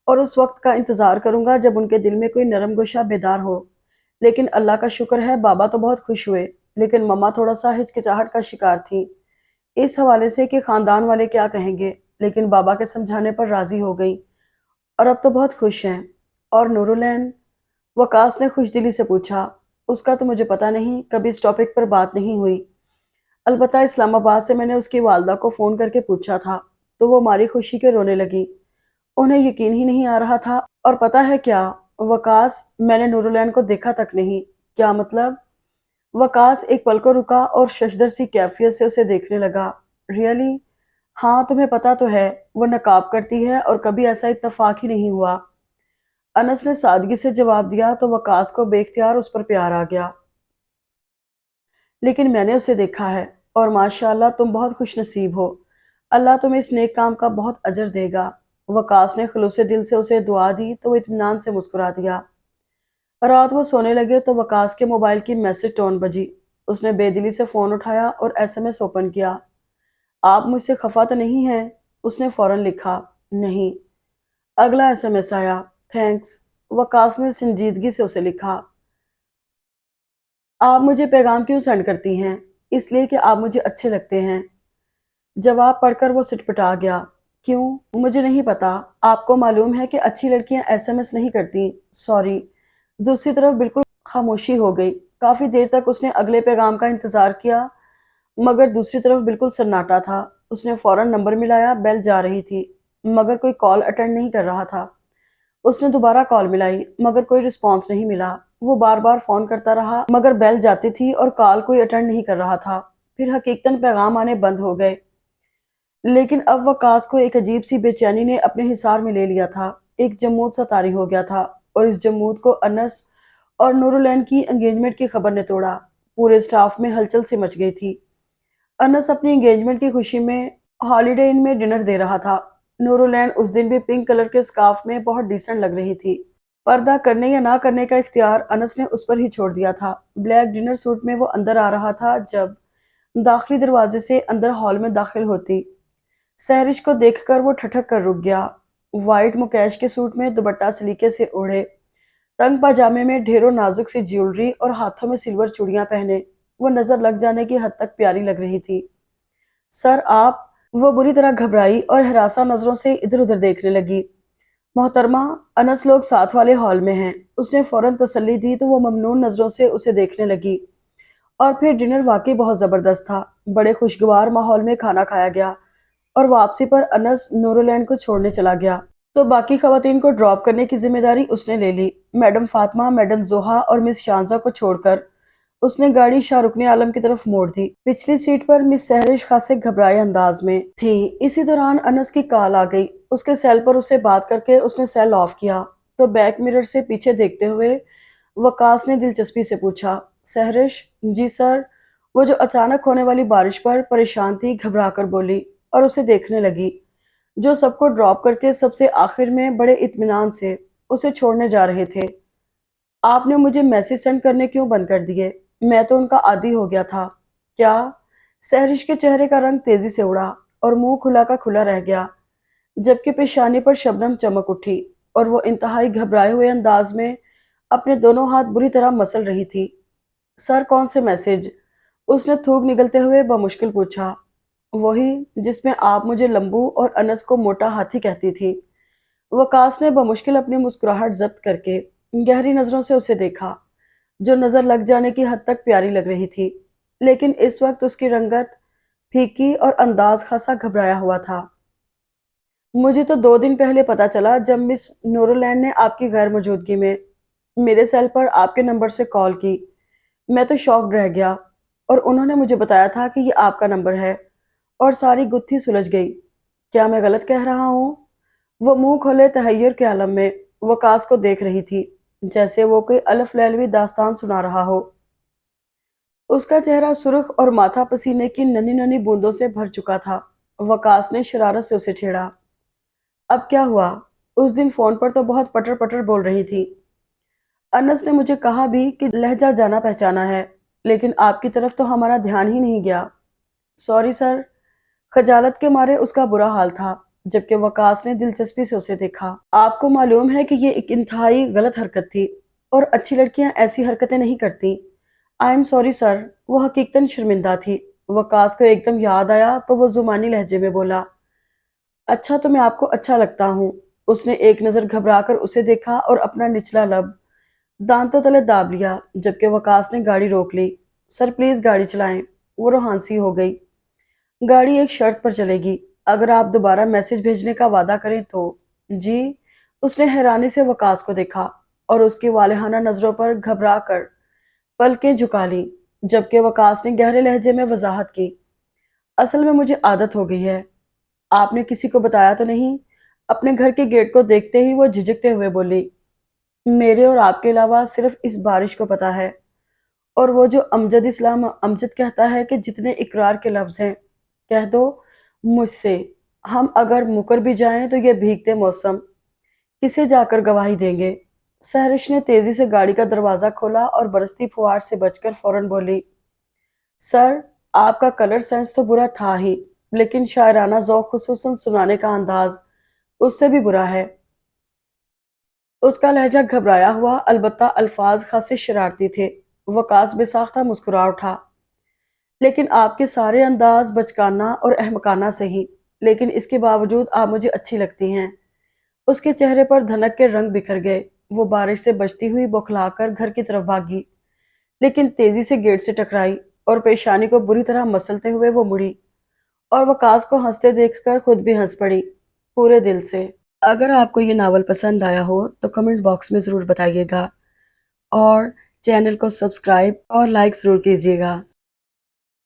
और उस वक्त का इंतज़ार करूंगा जब उनके दिल में कोई नरम गोशा बेदार हो। लेकिन अल्लाह का शुक्र है, बाबा तो बहुत खुश हुए, लेकिन मम्मा थोड़ा सा हिचकिचाहट का शिकार थी, इस हवाले से कि खानदान वाले क्या कहेंगे। लेकिन बाबा के समझाने पर राजी हो गई और अब तो बहुत खुश हैं। और नूरुलैन? वकास ने खुशदिली से पूछा। उसका तो मुझे पता नहीं, कभी इस टॉपिक पर बात नहीं हुई। अलबत्ता इस्लामाबाद से मैंने उसकी वालदा को फ़ोन करके पूछा था तो वो हमारी खुशी के रोने लगी। उन्हें यकीन ही नहीं आ रहा था। और पता है क्या वकास, मैंने नूरुलैन को देखा तक नहीं। क्या मतलब? वकास एक पल को रुका और शशदर सी कैफियत से उसे देखने लगा। रियली? हाँ, तुम्हें पता तो है वो नकाब करती है और कभी ऐसा इत्तफाक ही नहीं हुआ। अनस ने सादगी से जवाब दिया तो वकास को बेख्तियार उस पर प्यार आ गया। लेकिन मैंने उसे देखा है और माशाअल्लाह तुम बहुत खुश नसीब हो। अल्लाह तुम्हें इस नेक काम का बहुत अजर देगा। वकास ने खुलूसे दिल से उसे दुआ दी तो वो इत्मीनान से मुस्कुरा दिया। रात वो सोने लगे तो वकास के मोबाइल की मैसेज टोन बजी। उसने बेदिली से फ़ोन उठाया और एसएमएस ओपन किया। आप मुझसे खफा तो नहीं हैं? उसने फौरन लिखा, नहीं। अगला एसएमएस आया, थैंक्स। वकास ने संजीदगी से उसे लिखा, आप मुझे पैगाम क्यों सेंड करती हैं? इसलिए कि आप मुझे अच्छे लगते हैं। जवाब पढ़कर वो सिटपटा गया। क्यों? मुझे नहीं पता। आपको मालूम है कि अच्छी लड़कियां एसएमएस नहीं करती। सॉरी। दूसरी तरफ बिल्कुल खामोशी हो गई। काफी देर तक उसने अगले पैगाम का इंतजार किया, मगर दूसरी तरफ बिल्कुल सन्नाटा था। उसने फौरन नंबर मिलाया, बेल जा रही थी, मगर कोई कॉल अटेंड नहीं कर रहा था। उसने दोबारा कॉल मिलाई, मगर कोई रिस्पॉन्स नहीं मिला। वो बार बार फोन करता रहा, मगर बेल जाती थी और कॉल कोई अटेंड नहीं कर रहा था। फिर हकीकतन पैगाम आने बंद हो गए। लेकिन अब वकास को एक अजीब सी बेचैनी ने अपने हिसार में ले लिया था। एक जमूत सा तारी हो गया था और इस जमूत को अनस और नूरुलैन की एंगेजमेंट की खबर ने तोड़ा। पूरे स्टाफ में हलचल सी मच गई थी। अनस अपनी एंगेजमेंट की खुशी में हॉलीडे इन में डिनर दे रहा था। नूरुलैन उस दिन भी पिंक कलर के स्कार्फ में बहुत डिसेंट लग रही थी। पर्दा करने या ना करने का इख्तियार अनस ने उस पर ही छोड़ दिया था। ब्लैक डिनर सूट में वो अंदर आ रहा था जब दाखिली दरवाजे से अंदर हॉल में दाखिल होती सहरिश को देखकर वो ठठक कर रुक गया। वाइट मुकेश के सूट में दुपट्टा सलीके से ओढ़े, तंग पाजामे में ढेरों नाजुक सी ज्वेलरी और हाथों में सिल्वर चूड़ियां पहने वो नजर लग जाने की हद तक प्यारी लग रही थी। सर आप? वो बुरी तरह घबराई और हरासा नजरों से इधर उधर देखने लगी। मोहतरमा, अनस लोग साथ वाले हॉल में हैं। उसने फौरन तसल्ली दी तो वो ममनून नजरों से उसे देखने लगी। और फिर डिनर वाकई बहुत जबरदस्त था। बड़े खुशगवार माहौल में खाना खाया गया और वापसी पर अनस नूरुलैन को छोड़ने चला गया तो बाकी खवातीन को ड्रॉप करने की जिम्मेदारी उसने ले ली। मैडम फातिमा, मैडम जोहा और मिस शांजा को छोड़कर उसने गाड़ी शाहरुख आलम की तरफ मोड़ दी। पिछली सीट पर मिस सहरिश खासे घबराए अंदाज में थी। इसी दौरान अनस की कॉल आ गई। उसके सेल पर उससे बात करके उसने सेल ऑफ किया तो बैक मिरर से पीछे देखते हुए वकास ने दिलचस्पी से पूछा, सहरिश? जी सर। वो जो अचानक होने वाली बारिश पर परेशान थी, घबरा कर बोली और उसे देखने लगी, जो सबको ड्रॉप करके सबसे आखिर में बड़े इत्मीनान से उसे छोड़ने जा रहे थे। आपने मुझे मैसेज सेंड करने क्यों बंद कर दिए? میں تو ان کا عادی ہو گیا تھا۔ کیا؟ سحرش کے چہرے کا رنگ تیزی سے اڑا اور منہ کھلا کا کھلا رہ گیا، جبکہ پیشانی پر شبنم چمک اٹھی اور وہ انتہائی گھبرائے ہوئے انداز میں اپنے دونوں ہاتھ بری طرح مسل رہی تھی۔ سر، کون سے میسج؟ اس نے تھوک نگلتے ہوئے بمشکل پوچھا۔ وہی جس میں آپ مجھے لمبو اور انس کو موٹا ہاتھی کہتی تھی۔ وقاص نے بمشکل اپنی مسکراہٹ ضبط کر کے گہری نظروں سے اسے دیکھا، جو نظر لگ جانے کی حد تک پیاری لگ رہی تھی، لیکن اس وقت اس کی رنگت پھیکی اور انداز خاصا گھبرایا ہوا تھا۔ مجھے تو 2 دن پہلے پتا چلا جب مس نورولینڈ نے آپ کی غیر موجودگی میں میرے سیل پر آپ کے نمبر سے کال کی۔ میں تو شاکڈ رہ گیا، اور انہوں نے مجھے بتایا تھا کہ یہ آپ کا نمبر ہے، اور ساری گتھی سلجھ گئی۔ کیا میں غلط کہہ رہا ہوں؟ وہ منہ کھولے تحیر کے عالم میں وقاص کو دیکھ رہی تھی، جیسے وہ کوئی الف لیلوی داستان سنا رہا ہو۔ اس کا چہرہ سرخ اور ماتھا پسینے کی ننھی ننھی بوندوں سے بھر چکا تھا۔ وقاص نے شرارت سے اسے چھیڑا۔ اب کیا ہوا؟ اس دن فون پر تو بہت پٹر پٹر بول رہی تھی۔ انس نے مجھے کہا بھی کہ لہجہ جانا پہچانا ہے، لیکن آپ کی طرف تو ہمارا دھیان ہی نہیں گیا۔ Sorry sir. خجالت کے مارے اس کا برا حال تھا، جبکہ وقاص نے دلچسپی سے اسے دیکھا۔ آپ کو معلوم ہے کہ یہ ایک انتہائی غلط حرکت تھی، اور اچھی لڑکیاں ایسی حرکتیں نہیں کرتی۔ I am sorry sir. وہ حقیقتاً شرمندہ تھی۔ وقاص کو ایک دم یاد آیا تو وہ زمانی لہجے میں بولا، اچھا تو میں آپ کو اچھا لگتا ہوں۔ اس نے ایک نظر گھبرا کر اسے دیکھا اور اپنا نچلا لب دانتوں تلے داب لیا، جبکہ وقاص نے گاڑی روک لی۔ سر پلیز گاڑی چلائیں۔ وہ روحانسی ہو گئی۔ گاڑی ایک شرط پر چلے گی، اگر آپ دوبارہ میسج بھیجنے کا وعدہ کریں تو۔ جی؟ اس نے حیرانی سے وقاص کو دیکھا اور اس کی والہانہ نظروں پر گھبرا کر پلکیں جھکا لیں، جبکہ وقاص نے گہرے لہجے میں وضاحت کی، اصل میں مجھے عادت ہو گئی ہے۔ آپ نے کسی کو بتایا تو نہیں؟ اپنے گھر کے گیٹ کو دیکھتے ہی وہ جھجکتے ہوئے بولی، میرے اور آپ کے علاوہ صرف اس بارش کو پتا ہے، اور وہ جو امجد اسلام امجد کہتا ہے کہ جتنے اقرار کے لفظ ہیں کہہ دو مجھ سے، ہم اگر مکر بھی جائیں تو یہ بھیگتے موسم کسے جا کر گواہی دیں گے؟ سحرش نے تیزی سے گاڑی کا دروازہ کھولا اور برستی پھوار سے بچ کر فوراً بولی، سر، آپ کا کلر سینس تو برا تھا ہی، لیکن شاعرانہ ذوق خصوصاً سنانے کا انداز اس سے بھی برا ہے۔ اس کا لہجہ گھبرایا ہوا، البتہ الفاظ خاصے شرارتی تھے۔ وقاص بے ساختہ مسکرا اٹھا، لیکن آپ کے سارے انداز بچکانہ اور احمقانہ سے ہی، لیکن اس کے باوجود آپ مجھے اچھی لگتی ہیں۔ اس کے چہرے پر دھنک کے رنگ بکھر گئے۔ وہ بارش سے بچتی ہوئی بوکھلا کر گھر کی طرف بھاگی، لیکن تیزی سے گیٹ سے ٹکرائی اور پیشانی کو بری طرح مسلتے ہوئے وہ مڑی، اور وقاص کو ہنستے دیکھ کر خود بھی ہنس پڑی، پورے دل سے۔ اگر آپ کو یہ ناول پسند آیا ہو تو کمنٹ باکس میں ضرور بتائیے گا، اور چینل کو سبسکرائب اور لائک ضرور کیجیے گا۔